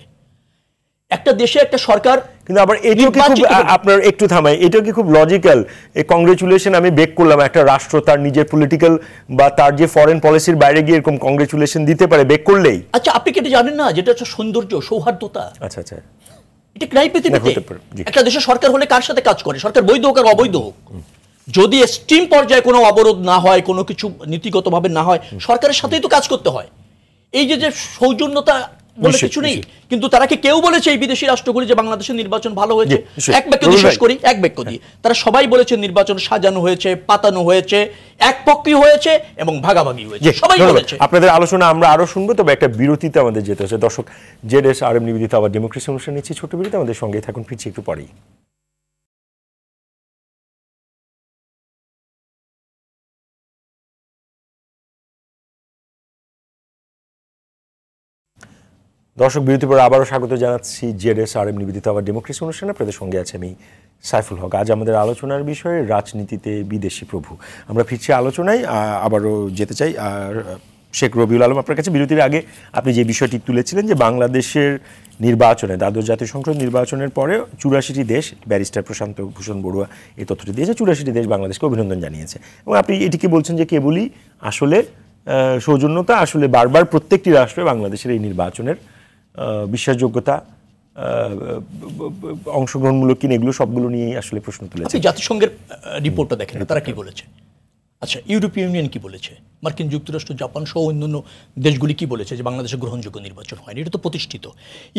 একটা দেশে একটা সরকার, কিন্তু আবার এটাও কি খুব, আপনার একটু থামাই, এটাও কি খুব লজিক্যাল? এই কংগ্রেচুলেশন আমি বেক করলাম, একটা রাষ্ট্র তার নিজের পলিটিক্যাল বা তার যে ফরেন পলিসির বাইরে গিয়ে এরকম কংগ্রেচুলেশন দিতে পারে বেক করলেই? আচ্ছা, আপনি কি এটা জানেন না যেটা হচ্ছে সৌন্দর্য, সৌহার্দ্যতা? আচ্ছা আচ্ছা, এটা নাই পৃথিবীতে। একটা দেশের সরকার হলে কার সাথে কাজ করে, সরকার বৈধ হোক আর অবৈধ হোক, যদি এক্সট্রিম পর্যায়ে কোনো অবরোধ না হয়, কোনো কিছু নীতিগতভাবে না হয়, সরকারের সাথেই তো কাজ করতে হয়। এই যে সৌজন্যতা বলে কিছু নেই, কিন্তু তারা কি কেউ বলেছে এই বিদেশি রাষ্ট্রগুলি যে বাংলাদেশের নির্বাচন ভালো হয়েছে? এক বাক্য দিয়ে শেষ করি, এক বাক্য দিয়ে তারা সবাই বলেছে নির্বাচন সাজানো হয়েছে, পাতানো হয়েছে, একপক্ষীয় হয়েছে এবং ভাগাভাগি হয়েছে, সবাই বলেছে। আপনাদের আলোচনা আমরা আরো শুনবো, তবে একটা বিরতিতে আমাদের যেতে হচ্ছে। দর্শক, ZSRM নিবেদিত আবার ডেমোক্রেসি অনুষ্ঠান নিচ্ছি, ছোট বিরতি, আমাদের সঙ্গেই থাকুন, ফিরছি একটু পরেই। দর্শক, বিরতির পর আবারও স্বাগত জানাচ্ছি ZSRM নিবেদিত আবার ডেমোক্রেসি অনুষ্ঠানে। আপনাদের সঙ্গে আছে আমি সাইফুল হক, আজ আমাদের আলোচনার বিষয়ে রাজনীতিতে বিদেশি প্রভু। আমরা ফিরছি আলোচনায়, আবারও যেতে চাই শেখ রবিউল আলম আপনার কাছে। বিরতির আগে আপনি যে বিষয়টি তুলেছিলেন যে বাংলাদেশের নির্বাচনে, দ্বাদশ জাতীয় সংসদ নির্বাচনের পরে 84টি দেশ, ব্যারিস্টার প্রশান্ত ভূষণ বড়ুয়া এই তথ্যটি দিয়েছে, 84টি দেশ বাংলাদেশকে অভিনন্দন জানিয়েছে। এবং আপনি এটিকে বলছেন যে কেবলই আসলে সৌজন্যতা, আসলে বারবার প্রত্যেকটি রাষ্ট্রে বাংলাদেশের এই নির্বাচনের বিশ্বাসযোগ্যতা, অংশগ্রহণমূলক কিনা, এগুলো সবগুলো নিয়েই আসলে প্রশ্ন তুলেছে। জাতিসংঘের রিপোর্টটা দেখেন, তারা কি বলেছে? আচ্ছা, ইউরোপীয় ইউনিয়ন কি বলেছে, মার্কিন যুক্তরাষ্ট্র, জাপান সহ অন্যান্য দেশগুলি কি বলেছে যে বাংলাদেশে গ্রহণযোগ্য নির্বাচন হয়নি? এটা তো প্রতিষ্ঠিত।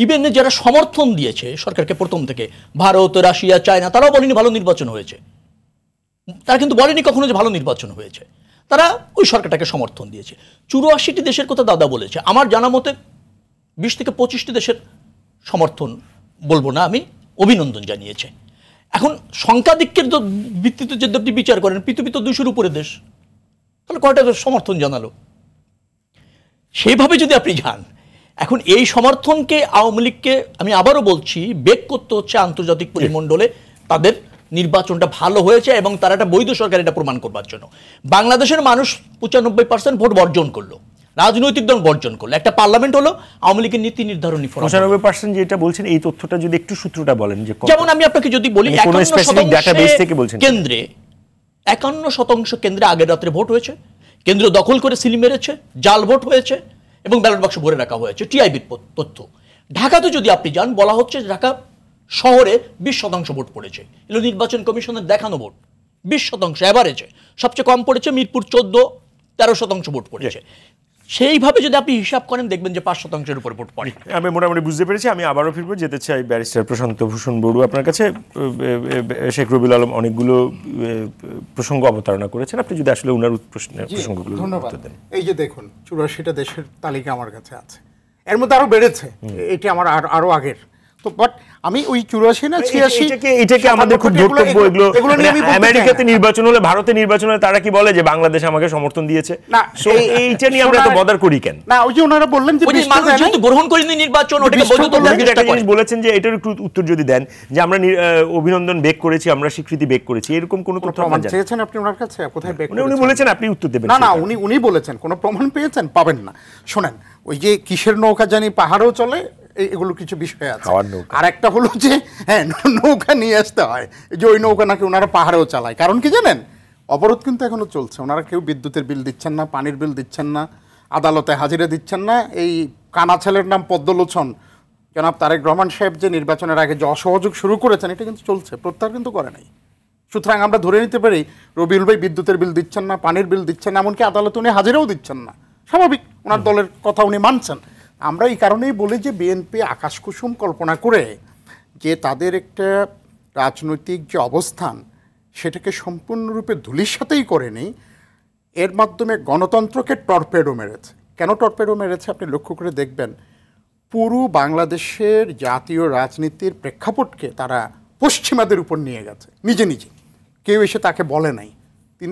ইভেন যারা সমর্থন দিয়েছে সরকারকে প্রথম থেকে, ভারত, রাশিয়া, চায়না, তারাও বলেনি ভালো নির্বাচন হয়েছে। তারা কিন্তু বলেনি কখনো যে ভালো নির্বাচন হয়েছে, তারা ওই সরকারটাকে সমর্থন দিয়েছে। 84টি দেশের কথা দাদা বলেছে, আমার জানা মতে 20 থেকে 25টি দেশের সমর্থন বলবো না আমি, অভিনন্দন জানিয়েছে। এখন সংখ্যাধিক্যের ভিত্তিতে যদি আপনি বিচার করেন, পৃথিবী তো 200-র উপরে দেশ, তাহলে কয়টা দেশ সমর্থন জানালো? সেইভাবে যদি আপনি যান, এখন এই সমর্থনকে আওয়ামী লীগকে আমি আবারও বলছি বেক করতে হচ্ছে আন্তর্জাতিক পরিমণ্ডলে তাদের নির্বাচনটা ভালো হয়েছে এবং তারা একটা বৈধ সরকার এটা প্রমাণ করবার জন্য। বাংলাদেশের মানুষ 95% ভোট বর্জন করলো, রাজনৈতিক দল বর্জন করলো, একটা পার্লামেন্ট হলো, আওয়ামী লীগের নীতি নির্ধারণী ফোরাম। 95% যেটা বলছেন, এই তথ্যটা যদি একটু সূত্রটা বলেন। যেমন আমি আপনাকে যদি বলি, 51% কেন্দ্রে 51% কেন্দ্রে আগের রাত্রে ভোট হয়েছে, কেন্দ্র দখল করে সিল মেরেছে, জাল ভোট হয়েছে এবং ব্যালট বাক্স ভরে রাখা হয়েছে, টিআইবির তথ্য। ঢাকাতে যদি আপনি যান, বলা হচ্ছে ঢাকা শহরে 20% ভোট পড়েছে, এগুলো নির্বাচন কমিশনের দেখানো ভোট। 20% অ্যাভারেজে, সবচেয়ে কম পড়েছে মিরপুর 14-13% ভোট পড়েছে। সেইভাবে যদি আপনি হিসাব করেন, দেখবেন যে 5%-এর উপর ভোট পড়ে। আমি মোটামুটি বুঝতে পেরেছি। আমি আবারও ফিরবো, যেতে চাই ব্যারিস্টার প্রশান্ত ভূষণ বড়ুয়া আপনার কাছে। শেখ রবিউল আলম অনেকগুলো প্রসঙ্গ অবতারণা করেছেন, আপনি যদি আসলে ওনার প্রসঙ্গগুলো দেন। এই যে দেখুন, 84টা দেশের তালিকা আমার কাছে আছে, এর মধ্যে আরো বেড়েছে, এটি আমার আরো আগের। তো বাট আমি ওই 84 না 86, এটাকে আমাদের খুব ধর্তব্য। এগুলো আমেরিকাতে নির্বাচন হলে, ভারতে নির্বাচন হলে তারা কি বলে যে বাংলাদেশ আমাকে সমর্থন দিয়েছে? না, এইটা নিয়ে আমরা তো বদার করি কেন? না, ওই যে ওনারা বললেন যে মানুষ যেহেতু গ্রহণ করেনি নির্বাচন, ওটাকে বৈধ করতে চেষ্টা করে। বলেছেন যে এটার একটু উত্তর যদি দেন, যে আমরা অভিনন্দন বেক করেছি, আমরা স্বীকৃতি বেক করেছি, এরকম কোনো তথ্য প্রমাণ চেয়েছেন আপনি ওনার কাছে? কোথায় বেক করেছেন? উনি বলেছেন, আপনি উত্তর দেবেন। না, উনি বলেছেন কোনো প্রমাণ পেয়েছেন? পাবেন না। শোনেন, ওই যে কিসের নৌকা জানি পাহাড়েও চলে, এগুলো কিছু বিষয় আছে। আর একটা হলো যে হ্যাঁ, নৌকা নিয়ে আসতে হয়, যে ওই নৌকা নাকি ওনারা পাহাড়েও চালায়। কারণ কি জানেন, অবরোধ কিন্তু এখনো চলছে। ওনারা কেউ বিদ্যুতের বিল দিচ্ছেন না, পানির বিল দিচ্ছেন না, আদালতে হাজিরা দিচ্ছেন না। এই কানা ছেলের নাম পদ্মলোচন, জনাব তারেক রহমান সাহেব যে নির্বাচনের আগে যে অসহযোগ শুরু করেছেন, এটা কিন্তু চলছে, প্রত্যাহার কিন্তু করে নাই। সুতরাং আমরা ধরে নিতে পারি রবিউল ভাই বিদ্যুতের বিল দিচ্ছেন না, পানির বিল দিচ্ছেন না, এমনকি আদালতে উনি হাজিরাও দিচ্ছেন না। স্বাভাবিক, ওনার দলের কথা উনি মানছেন। আমরা এই কারণেই বলি যে বিএনপি আকাশকুসুম কল্পনা করে যে তাদের একটা রাজনৈতিক যে অবস্থান, সেটাকে সম্পূর্ণরূপে ধূলিসাৎই করেনি, এর মাধ্যমে গণতন্ত্রকে টর্পেডো মেরেছে। কেন টর্পেডো মেরেছে আপনি লক্ষ্য করে দেখবেন, পুরো বাংলাদেশের জাতীয় রাজনীতির প্রেক্ষাপটকে তারা পশ্চিমাদের উপর নিয়ে গেছে নিজে নিজে, কেউ এসে তাকে বলে নাই,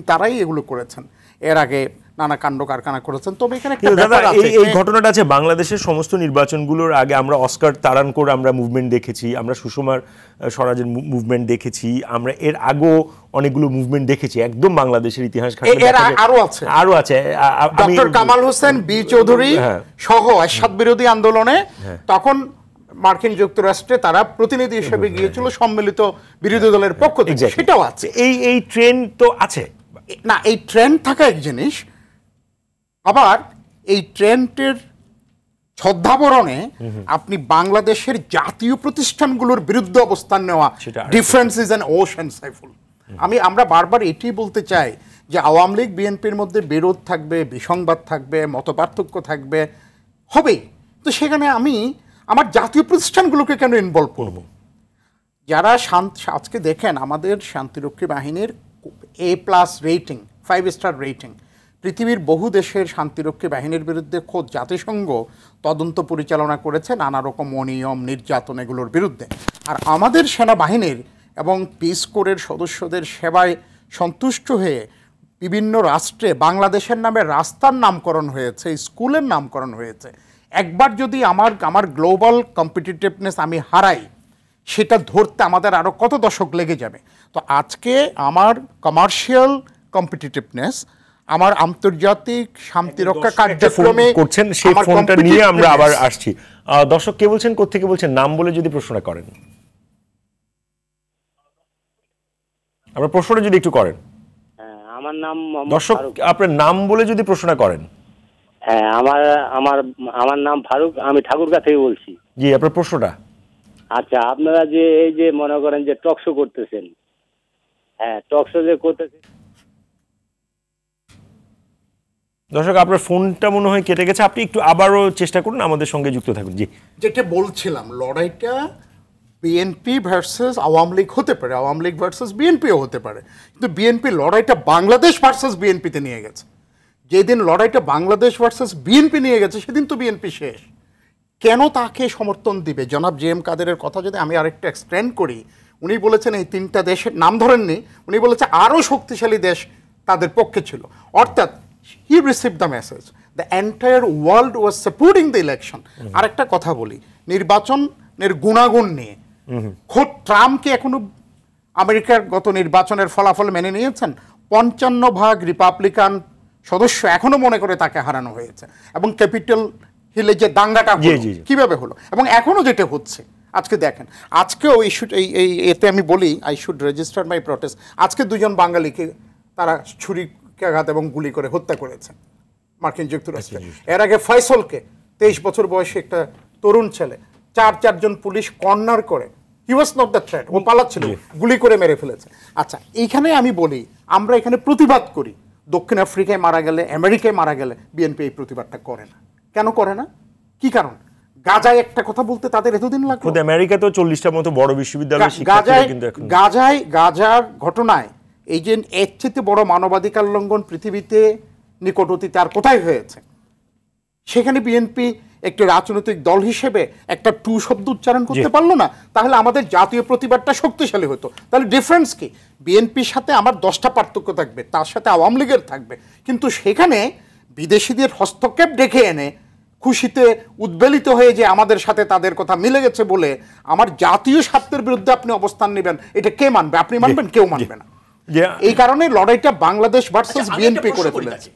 তারাই এগুলো করেছেন। এর আগে নানা কাণ্ড কারখানা করেছেন। তবে এখানে এই ঘটনাটা আছে, বাংলাদেশের সমস্ত নির্বাচনগুলোর আগে আমরা অস্কার তারানকোর আমরা মুভমেন্ট দেখেছি, আমরা সুষমার স্বরাজের মুভমেন্ট দেখেছি, আমরা এর আগেও অনেকগুলো মুভমেন্ট দেখেছি। একদম বাংলাদেশের ইতিহাস আরো আছে। ডক্টর কামাল হোসেন, বি চৌধুরী সহ এরশাদ বিরোধী আন্দোলনে তখন মার্কিন যুক্তরাষ্ট্রে তারা প্রতিনিধি হিসেবে গিয়েছিল সম্মিলিত বিরোধী দলের পক্ষ থেকে, সেটাও আছে। এই ট্রেন্ড তো আছে না, এই ট্রেন্ড থাকা এক জিনিস, আবার এই ট্রেন্ডের ছদ্মাবরণে আপনি বাংলাদেশের জাতীয় প্রতিষ্ঠানগুলোর বিরুদ্ধে অবস্থান নেওয়া, difference is an ocean, Saiful. আমরা বারবার এটি বলতে চাই যে আওয়ামী লীগ বিএনপির মধ্যে বিরোধ থাকবে, বিসংবাদ থাকবে, মতপার্থক্য থাকবে, হবেই। তো সেখানে আমি আমার জাতীয় প্রতিষ্ঠানগুলোকে কেন ইনভলভ করব? যারা আজকে দেখেন আমাদের শান্তিরক্ষী বাহিনীর A+ রেটিং, 5 স্টার রেটিং, পৃথিবীর বহু দেশের শান্তিরক্ষী বাহিনীর বিরুদ্ধে খোদ জাতিসংঘ তদন্ত পরিচালনা করেছে নানা রকম অনিয়ম, নির্যাতন, এগুলোর বিরুদ্ধে। আর আমাদের সেনাবাহিনীর এবং পিস কোরের সদস্যদের সেবায় সন্তুষ্ট হয়ে বিভিন্ন রাষ্ট্রে বাংলাদেশের নামে রাস্তার নামকরণ হয়েছে, স্কুলের নামকরণ হয়েছে। একবার যদি আমার গ্লোবাল কম্পিটিটিভনেস আমি হারাই, সেটা ধরতে আমাদের আরও কত দশক লেগে যাবে। তো আজকে আমার কমার্শিয়াল কম্পিটিটিভনেস, আমার আন্তর্জাতিক শান্তিরক্ষা কার্যক্রমে করছেন, সেই ফোনটা নিয়ে আমরা আবার আসছি। দর্শক কে বলছেন, কোত্থেকে বলছেন, নাম বলে যদি প্রশ্নটা করেন, আপনার প্রশ্নটা যদি একটু করেন। আমার নাম দর্শক আপনার নাম বলে যদি প্রশ্নটা করেন। হ্যাঁ, আমার নাম ফারুক, আমি ঠাকুরগাঁ থেকে বলছি। জি, আপনার প্রশ্নটা। আচ্ছা, আপনারা যে এই যে মনে করেন যে টকশো করতেছেন, হ্যাঁ টকশো যে করতেছেন। দর্শক আপনার ফোনটা মনে হয় কেটে গেছে, আপনি একটু আবারও চেষ্টা করুন, আমাদের সঙ্গে যুক্ত থাকুন। জি, যেটা বলছিলাম, লড়াইটা বিএনপি ভার্সেস আওয়ামী লীগ হতে পারে, আওয়ামী লীগ ভার্সেস বিএনপিও হতে পারে, কিন্তু বিএনপি লড়াইটা বাংলাদেশ ভার্সেস বিএনপিতে নিয়ে গেছে। যেদিন লড়াইটা বাংলাদেশ ভার্সেস বিএনপি নিয়ে গেছে সেদিন তো বিএনপি শেষ। কেন তাকে সমর্থন দিবে? জনাব জে এম কাদেরের কথা যদি আমি আরেকটু এক্সটেন্ড করি, উনি বলেছেন এই তিনটা দেশের নাম ধরেননি, উনি বলেছে আরও শক্তিশালী দেশ তাদের পক্ষে ছিল। অর্থাৎ হি received the message, the entire world was supporting the election. আরেকটা কথা বলি নির্বাচনের গুণাগুণ নিয়ে, খোদ ট্রাম্পকে এখনো আমেরিকার গত নির্বাচনের ফলাফল মেনে নিয়েছেন। 55% রিপাবলিকান সদস্য এখনো মনে করে তাকে হারানো হয়েছে, এবং ক্যাপিটাল হিলে যে দাঙ্গাটা কিভাবে হলো, এবং এখনো যেটা হচ্ছে আজকে দেখেন। আজকেও এতে আমি বলি, I should register my protest. আজকে দুজন বাঙালিকে তারা ছুরিকাঘাত এবং গুলি করে হত্যা করেছে মার্কিন যুক্তরাষ্ট্রে। এর আগে ফয়সলকে 23 বছর বয়সী একটা তরুণ ছেলে চারজন পুলিশ কর্নার করে, হি ওয়াজ নট দ্য থ্রেট, ও পালাচ্ছিল, গুলি করে মেরে ফেলেছে। আচ্ছা, এইখানে আমি বলি, আমরা এখানে প্রতিবাদ করি, দক্ষিণ আফ্রিকায় মারা গেলে, আমেরিকায় মারা গেলে বিএনপি এই প্রতিবাদটা করে না। কেন করে না? কি কারণ? গাজায় একটা কথা বলতে তাদের এতদিন লাগলো। আমেরিকাতেও 40টার মতো বড় বিশ্ববিদ্যালয় গাজার ঘটনায় এই যে এর চেয়ে বড় মানবাধিকার লঙ্ঘন পৃথিবীতে নিকট অতীতে আর কোথায় হয়েছে? সেখানে বিএনপি একটি রাজনৈতিক দল হিসেবে একটা টু শব্দ উচ্চারণ করতে পারলো না। তাহলে আমাদের জাতীয় প্রতিবাদটা শক্তিশালী হতো। তাহলে ডিফারেন্স কি? বিএনপির সাথে আমার 10টা পার্থক্য থাকবে, তার সাথে আওয়ামী লীগের থাকবে, কিন্তু সেখানে বিদেশিদের হস্তক্ষেপ ডেকে এনে খুশিতে উদ্বেলিত হয়ে যে আমাদের সাথে তাদের কথা মিলে গেছে বলে আমার জাতীয় স্বার্থের বিরুদ্ধে আপনি অবস্থান নেবেন, এটা কে মানবে? আপনি মানবেন? কেউ মানবে না। এই কারণে লড়াইটা বাংলাদেশ ভার্সেস বিএনপি করে ফেলেছে।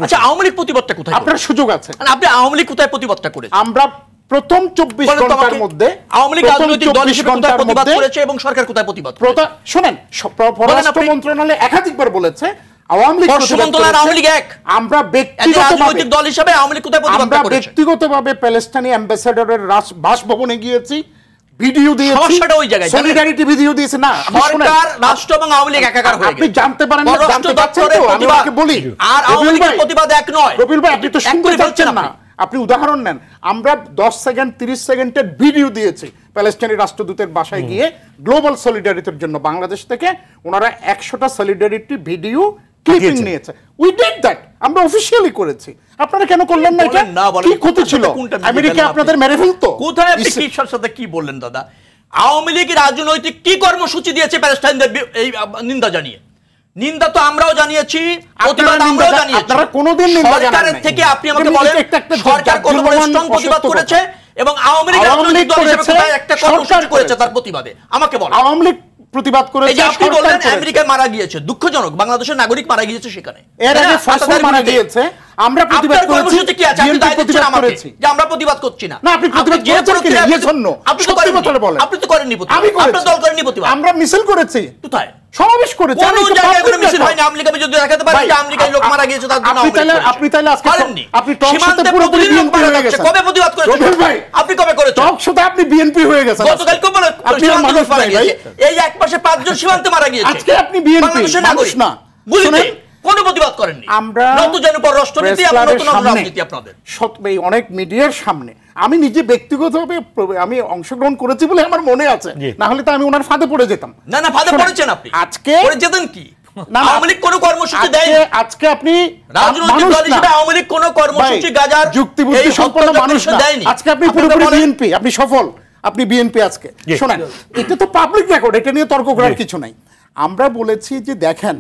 আচ্ছা, আওয়ামী লীগ প্রতিবাদটা কোথায়? আপনার সুযোগ আছে। আপনি আওয়ামী লীগ কোথায় প্রতিবাদটা করেছেন? আমরা প্রথম 24 ঘন্টার মধ্যে আওয়ামী লীগ রাজনৈতিক দল হিসেবে কোথায় প্রতিবাদ করেছে এবং সরকার কোথায় প্রতিবাদ করেছে? শুনেন, পররাষ্ট্র মন্ত্রণালয় একাধিকবার বলেছে আওয়ামী লীগ আমরা ব্যক্তিগতভাবে প্যালেস্টাইনি অ্যাম্বাসেডরের বাসভবনে গিয়েছি, ভিডিও দিয়েছি, সলিডারিটি ভিডিও দিয়েছি। না, সরকার, রাষ্ট্র এবং আওয়ামী লীগ একাকার হয়ে গেছে। আপনি জানতে পারেন না, জানতে পারছেন তো, আমি আপনাকে বলি। আর আওয়ামী লীগের প্রতিবাদ এক নয়। রবিউল ভাই, আপনি তো শুনতে পাচ্ছেন না। আপনি উদাহরণ নেন, আমরা 10 সেকেন্ড 30 সেকেন্ডের ভিডিও দিয়েছি প্যালেস্টাইনি রাষ্ট্রদূতের বাসায় গিয়ে গ্লোবাল সলিডারিটির জন্য। বাংলাদেশ থেকে ওনারা 100টা সলিডারিটি ভিডিও ক্লিপিং নিয়েছে। উই ডিড দ্যাট, আমরা অফিশিয়ালি করেছি। আপনারা কেন করলেন না? এটা কি ক্ষতি ছিল? আমেরিকা আপনাদের মেরে ফেলতো। কোথায় আপনি কিসের সাথে কি বললেন দাদা? আওয়ামী লীগ রাজনৈতিক কি কর্মসূচি দিয়েছে প্যালেস্টাইনদের নিন্দা জানিয়ে? নিন্দা তো আমরাও জানিয়েছি, প্রতিবাদ আমরাও জানিয়েছি। আপনারা কোনোদিন নিন্দা জানান নাই। থেকে আপনি আমাকে বলেন সরকার কত বড় স্ট্রং প্রতিবাদ করেছে এবং আওয়ামী লীগ রাজনৈতিক দল হিসেবে কোথায় একটা কর্মসূচি করেছে তার প্রতিবাদে? আমাকে বলেন। আওয়ামী লীগ প্রতিবাদ করেছে। এই যে আপনি বললেন আমেরিকায় মারা গিয়েছে, দুঃখজনক, বাংলাদেশের নাগরিক মারা গিয়েছে সেখানে। এর আগে ফসল মারা গিয়েছে, আমরা প্রতিবাদ করেছি। কি আছে? আপনি দায় দিচ্ছেন আমাকে যে আমরা প্রতিবাদ করছি না। না, আপনি প্রতিবাদ করেছেন কি না? এই জন্য আপনি তো করেননি। আপনি তো করেননি প্রতিবাদ। আমি করেছি। আপনার দল করেননি প্রতিবাদ। আমরা মিছিল করেছি। কোথায়? সমাবেশ করেছি। কোন জায়গায় কোনো মিছিল হয়নি? আওয়ামী লীগ আমি যদি দেখাতে পারি যে আওয়ামী লীগের লোক মারা গিয়েছে তার জন্য আপনি তাহলে আজকে আপনি টক সীমান্তে শোতে পুরোপুরি বিএনপি হয়ে গেছেন। কবে প্রতিবাদ করেছেন? রবিউল ভাই, আপনি কবে করেছেন? টক শোতে আপনি বিএনপি হয়ে গেছেন। গতকাল কবে সীমান্তে মারা গিয়েছে? এই এক মাসে 5 জন সীমান্তে মারা গিয়েছে। আজকে আপনি বিএনপি মানুষ না। শুনেন, কোন প্রতিবাদ করেননি। আমরা নতুন পররাষ্ট্রনীতি, নতুন রাজনীতি আপনাদের সত্যি অনেক মিডিয়ার সামনে আমি নিজে ব্যক্তিগতভাবে আমি অংশগ্রহণ করেছি বলে আমার মনে আছে, না হলে তো আমি ওনার ফাঁদে পড়ে যেতাম। না না, ফাঁদে পড়েছেন আপনি। আজকে পড়ে যেতেন কি? আওয়ামী লীগ কোনো কর্মসূচি দেয়নি। আজকে আপনি রাজনৈতিক দল হিসেবে আওয়ামী লীগ কোনো কর্মসূচি গাজার যুক্তিবুদ্ধি সম্পন্ন মানুষ দেয়নি। আজকে আপনি পুরোপুরি বিএনপি, আপনি সফল, আপনি বিএনপি আজকে। শোনেন, এটা তো পাবলিক রেকর্ড, এটা নিয়ে তর্ক করার কিছু নাই। আমরা বলেছি যে দেখেন,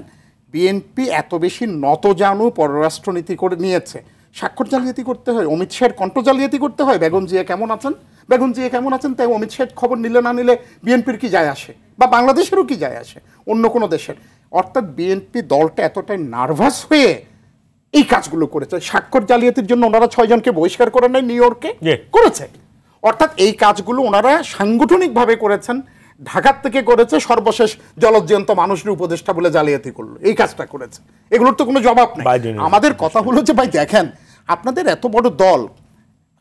বিএনপি এত বেশি নতজানু পররাষ্ট্রনীতি করে নিয়েছে, স্বাক্ষর জালিয়াতি করতে হয়, অমিত শাহের কণ্ঠ জালিয়াতি করতে হয়, বেগম জিয়া কেমন আছেন, বেগম জিয়া কেমন আছেন তাই অমিত শাহের খবর নিলে না নিলে বিএনপির কি যায় আসে, বা বাংলাদেশেরও কি যায় আসে, অন্য কোনো দেশের। অর্থাৎ বিএনপি দলটা এতটাই নার্ভাস হয়ে এই কাজগুলো করেছে। স্বাক্ষর জালিয়াতির জন্য ওনারা 6 জনকে বহিষ্কার করে নেয় নিউ ইয়র্কে, করেছে। অর্থাৎ এই কাজগুলো ওনারা সাংগঠনিকভাবে করেছেন, ঢাকার থেকে করেছে, সর্বশেষ জলজ্জন্ত মানুষের উপদেষ্টা বলে জালিয়াতি করলো, এই কাজটা করেছে। এগুলোর তো কোনো জবাব নেই। আমাদের কথা হলো যে ভাই দেখেন, আপনাদের এত বড় দল,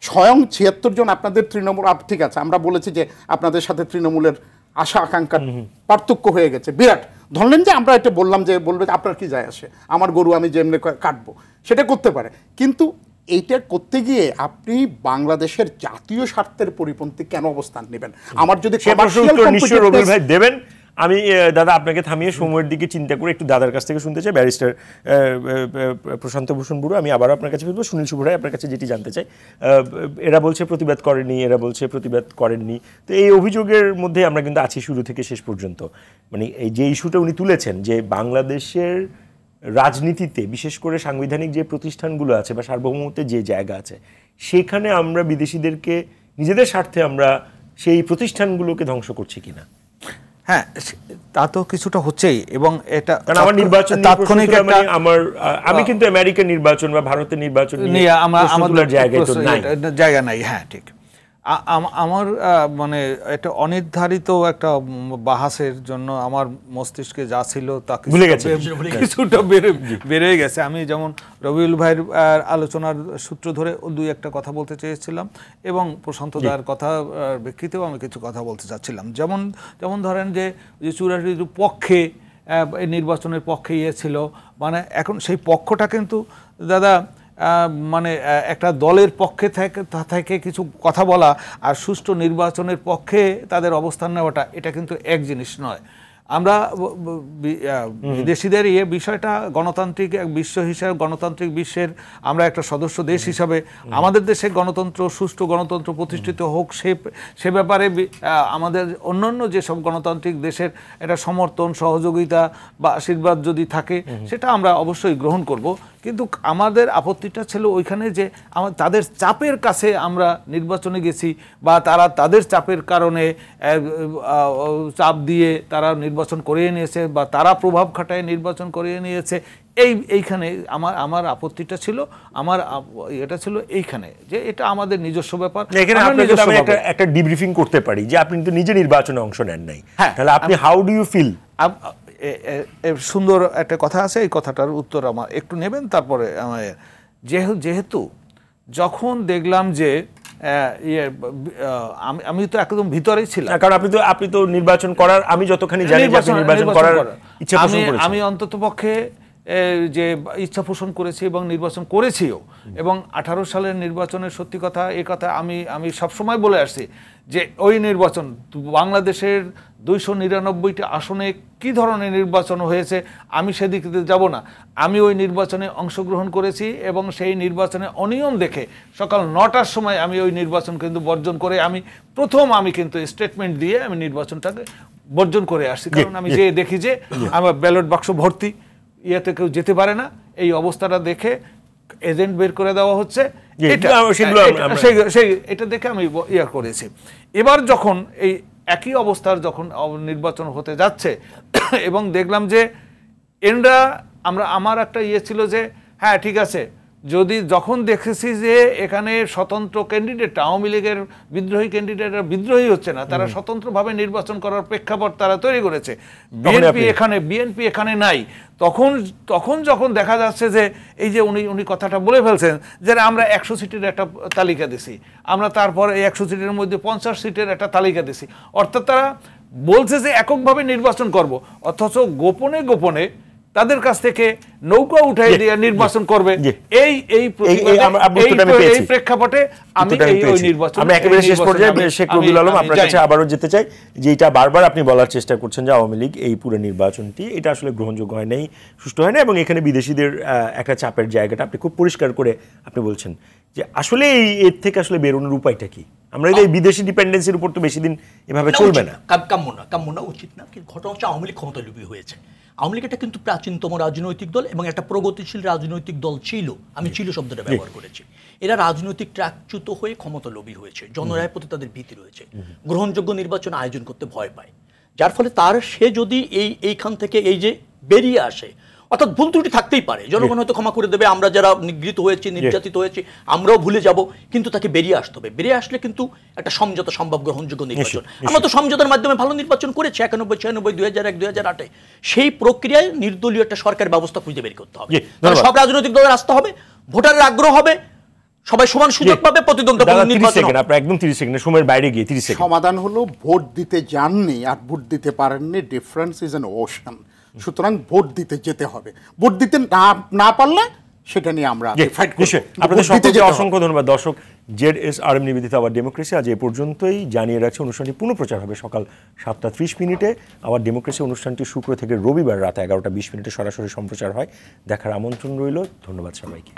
স্বয়ং 76 জন আপনাদের তৃণমূল, ঠিক আছে আমরা বলেছি যে আপনাদের সাথে তৃণমূলের আশা আকাঙ্ক্ষার পার্থক্য হয়ে গেছে বিরাট, ধরলেন যে আমরা এটা বললাম যে বলবে আপনার কি যায় আসে, আমার গরু আমি যেমনি কাটবো, সেটা করতে পারে। কিন্তু এইটা করতে গিয়ে আপনি বাংলাদেশের জাতীয় স্বার্থের পরিপন্থী কেন অবস্থান নেবেন? আমার যদি দেবেন, আমি দাদা আপনাকে থামিয়ে সময়ের দিকে চিন্তা করে একটু দাদার কাছ থেকে শুনতে চাই, ব্যারিস্টার প্রশান্ত ভূষণ বুড়ো। আমি আবারও আপনার কাছে ফিরবো। সুনীল শুভ রায়, আপনার কাছে যেটি জানতে চাই, এরা বলছে প্রতিবাদ করেনি, এরা বলছে প্রতিবাদ করেননি, তো এই অভিযোগের মধ্যে আমরা কিন্তু আছি শুরু থেকে শেষ পর্যন্ত। মানে এই যে ইস্যুটা উনি তুলেছেন যে বাংলাদেশের রাজনীতিতে বিশেষ করে সাংবিধানিক যে প্রতিষ্ঠানগুলো আছে বা সার্বভৌমত্বের যে জায়গা আছে, সেখানে আমরা বিদেশিদেরকে নিজেদের স্বার্থে আমরা সেই প্রতিষ্ঠানগুলোকে ধ্বংস করছি কিনা। হ্যাঁ, তা তো কিছুটা হচ্ছেই, এবং এটা আমার নির্বাচন তাৎক্ষণিক আমি কিন্তু আমেরিকার নির্বাচন বা ভারতের নির্বাচন নিয়ে আমাদের জায়গা নাই। হ্যাঁ ঠিক, আমার মানে এটা অনির্ধারিত একটা বাহাসের জন্য আমার মস্তিষ্কে যা ছিল তা কিছুটা বেড়ে গেছে। আমি যেমন রবিউল ভাইয়ের আলোচনার সূত্র ধরে 2-1টা কথা বলতে চেয়েছিলাম, এবং প্রশান্ত দার কথা প্রেক্ষিতেও আমি কিছু কথা বলতে চাচ্ছিলাম। যেমন ধরেন যে 84 পক্ষে নির্বাচনের পক্ষে ছিল, মানে এখন সেই পক্ষটা কিন্তু দাদা মানে একটা দলের পক্ষে থেকে কিছু কথা বলা আর সুষ্ঠু নির্বাচনের পক্ষে তাদের অবস্থান নেওয়াটা, এটা কিন্তু এক জিনিস নয়। আমরা বিদেশিদের বিষয়টা গণতান্ত্রিক বিশ্ব হিসাবে, গণতান্ত্রিক বিশ্বের আমরা একটা সদস্য দেশ হিসাবে আমাদের দেশে গণতন্ত্র, সুষ্ঠু গণতন্ত্র প্রতিষ্ঠিত হোক, সে ব্যাপারে আমাদের অন্যান্য যেসব গণতান্ত্রিক দেশের একটা সমর্থন, সহযোগিতা বা আশীর্বাদ যদি থাকে, সেটা আমরা অবশ্যই গ্রহণ করব। কিন্তু আমাদের আপত্তিটা ছিল ওইখানে যে তাদের চাপের কাছে আমরা নির্বাচনে গেছি, বা তারা তাদের চাপের কারণে চাপ দিয়ে তারা নির্বাচন করিয়ে নিয়েছে, বা তারা প্রভাব খাটায় নির্বাচন করিয়ে নিয়েছে। এইখানে আমার আপত্তিটা ছিল, আমার এটা ছিল এইখানে যে এটা আমাদের নিজস্ব ব্যাপার। একটা ডিব্রিফিং করতে পারি যে আপনি তো নিজে নির্বাচনে অংশ নেন নাই, তাহলে আপনি হাউ ডু ইউ ফিল? সুন্দর একটা কথা আছে, এই কথাটার উত্তর আমার একটু নেবেন। তারপরে যেহেতু যখন দেখলাম যে আমি তো একদম ভিতরেই ছিলাম, কারণ আপনি তো নির্বাচন করার, আমি যতখানি জানি নির্বাচন করার ইচ্ছা পোষণ করেছেন। আমি অন্তত পক্ষে যে ইচ্ছা পোষণ করেছি এবং নির্বাচন করেছিও, এবং 18 সালের নির্বাচনের সত্যি কথা, এই কথা আমি সবসময় বলে আসছি যে ওই নির্বাচন বাংলাদেশের 299টি আসনে কি ধরনের নির্বাচন হয়েছে আমি সেদিকে যাব না। আমি ওই নির্বাচনে অংশগ্রহণ করেছি, এবং সেই নির্বাচনে অনিয়ম দেখে সকাল 9টার সময় আমি ওই নির্বাচন কিন্তু বর্জন করে আমি কিন্তু স্টেটমেন্ট দিয়ে আমি নির্বাচনটাকে বর্জন করে আসছি। কারণ আমি যে দেখি যে আমার ব্যালট বাক্স ভর্তি, ইয়েতে কেউ যেতে পারে না, এই অবস্থাটা দেখে এজেন্ট বের করে দেওয়া হচ্ছে, এটা দেখে আমি ইয়া করেছি। এবার যখন এই একই অবস্থার যখন নির্বাচন হতে যাচ্ছে এবং দেখলাম যে আমার একটা ইয়ে ছিল যে হ্যাঁ ঠিক আছে, যখন দেখেছি যে এখানে স্বতন্ত্র ক্যান্ডিডেট, আওয়ামী লীগের বিদ্রোহী ক্যান্ডিডেটরা বিদ্রোহী হচ্ছে না, তারা স্বতন্ত্রভাবে নির্বাচন করার প্রেক্ষাপট তারা তৈরি করেছে, বিএনপি এখানে নাই, তখন যখন দেখা যাচ্ছে যে এই যে উনি কথাটা বলে ফেলছেন যে আমরা 100 সিটের একটা তালিকা দিছি, আমরা তারপর এই 100 সিটের মধ্যে 50 সিটের একটা তালিকা দিছি, অর্থাৎ তারা বলছে যে এককভাবে নির্বাচন করব, অথচ গোপনে গোপনে তাদের কাছ থেকে নৌকা উঠাই দিয়ে নির্বাচন করবে। এই প্রেক্ষাপটে আমি এই নির্বাচন, আমরা একেবারে শেষ পর্যায়ে শেখ রবিউল আলম আপনার কাছে আবারও যেতে চাই, যে এটা বারবার আপনি বলার চেষ্টা করছেন যে আওয়ামী লীগ এই পুরো নির্বাচনটি এটা আসলে গ্রহণযোগ্য হয় নাই, সুষ্ঠু হয় না, এবং এখানে বিদেশিদের একটা চাপের জায়গাটা আপনি খুব পরিষ্কার করে আপনি বলছেন যে আসলে এর থেকে আসলে বেরোনোর উপায়টা কি? আমরা এই বিদেশি ডিপেন্ডেন্সির উপর তো বেশি দিন এভাবে চলবে না, কাম্য না, উচিত না। কিন্তু ঘটনা হচ্ছে আওয়ামী লীগ ক্ষমতালোভী হয়েছে। আওয়ামী লীগ এটা কিন্তু প্রাচীনতম রাজনৈতিক দল এবং একটা প্রগতিশীল রাজনৈতিক দল ছিল, আমি ছিল শব্দটা ব্যবহার করেছি। এরা রাজনৈতিক ট্র্যাকচ্যুত হয়ে ক্ষমতালোভী হয়েছে, জনরায়ের প্রতি তাদের ভীতি রয়েছে, গ্রহণযোগ্য নির্বাচন আয়োজন করতে ভয় পায়, যার ফলে সে যদি এইখান থেকে এই যে বেরিয়ে আসে, অর্থাৎ ভুল ত্রুটি থাকতেই পারে, জনগণ হয়তো ক্ষমা করে দেবে, আমরা যারা নিগৃহীত হয়েছি, নির্যাতিত হয়েছি, আমরাও ভুলে যাব, কিন্তু তাকে বেরিয়ে আসতে হবে। বেরিয়ে আসলে কিন্তু একটা সমঝোতা সম্ভব, গ্রহণযোগ্য নির্বাচন। আমরা তো সমঝোতার মাধ্যমে ভালো নির্বাচন করেছি 91, 96, 2001, 2008-এ। সেই প্রক্রিয়ায় নির্দলীয় একটা সরকার ব্যবস্থা খুঁজে বের করতে হবে। সব রাজনৈতিক দলের আসতে হবে, ভোটারের আগ্রহ হবে, সবাই সমান সুযোগ পাবে, প্রতিদ্বন্দ্বিতা নির্বাচন। আপনার একদম 30 সেকেন্ড সময়ের বাইরে গিয়ে 30 সেকেন্ড। সমাধান হলো ভোট দিতে যাননি আর ভোট দিতে পারেননি, ডিফারেন্স ইজ অ্যান ওশান। সুতরাং ভোট দিতে যেতে হবে, ভোট দিতে না পারলে সেটা নিয়ে আমরা ফাইট করব। আপনাদের সকলকে অসংখ্য ধন্যবাদ। দর্শক, ZSRM নিবেদিত আওয়ার ডেমোক্রেসি আজ এ পর্যন্তই। জানিয়ে রাখছি অনুষ্ঠানটি পুনঃপ্রচার হবে সকাল 7:30 আওয়ার ডেমোক্রেসি অনুষ্ঠানটি শুক্র থেকে রবিবার রাত 11:20 সরাসরি সম্প্রচার হয়। দেখার আমন্ত্রণ রইল। ধন্যবাদ সবাইকে।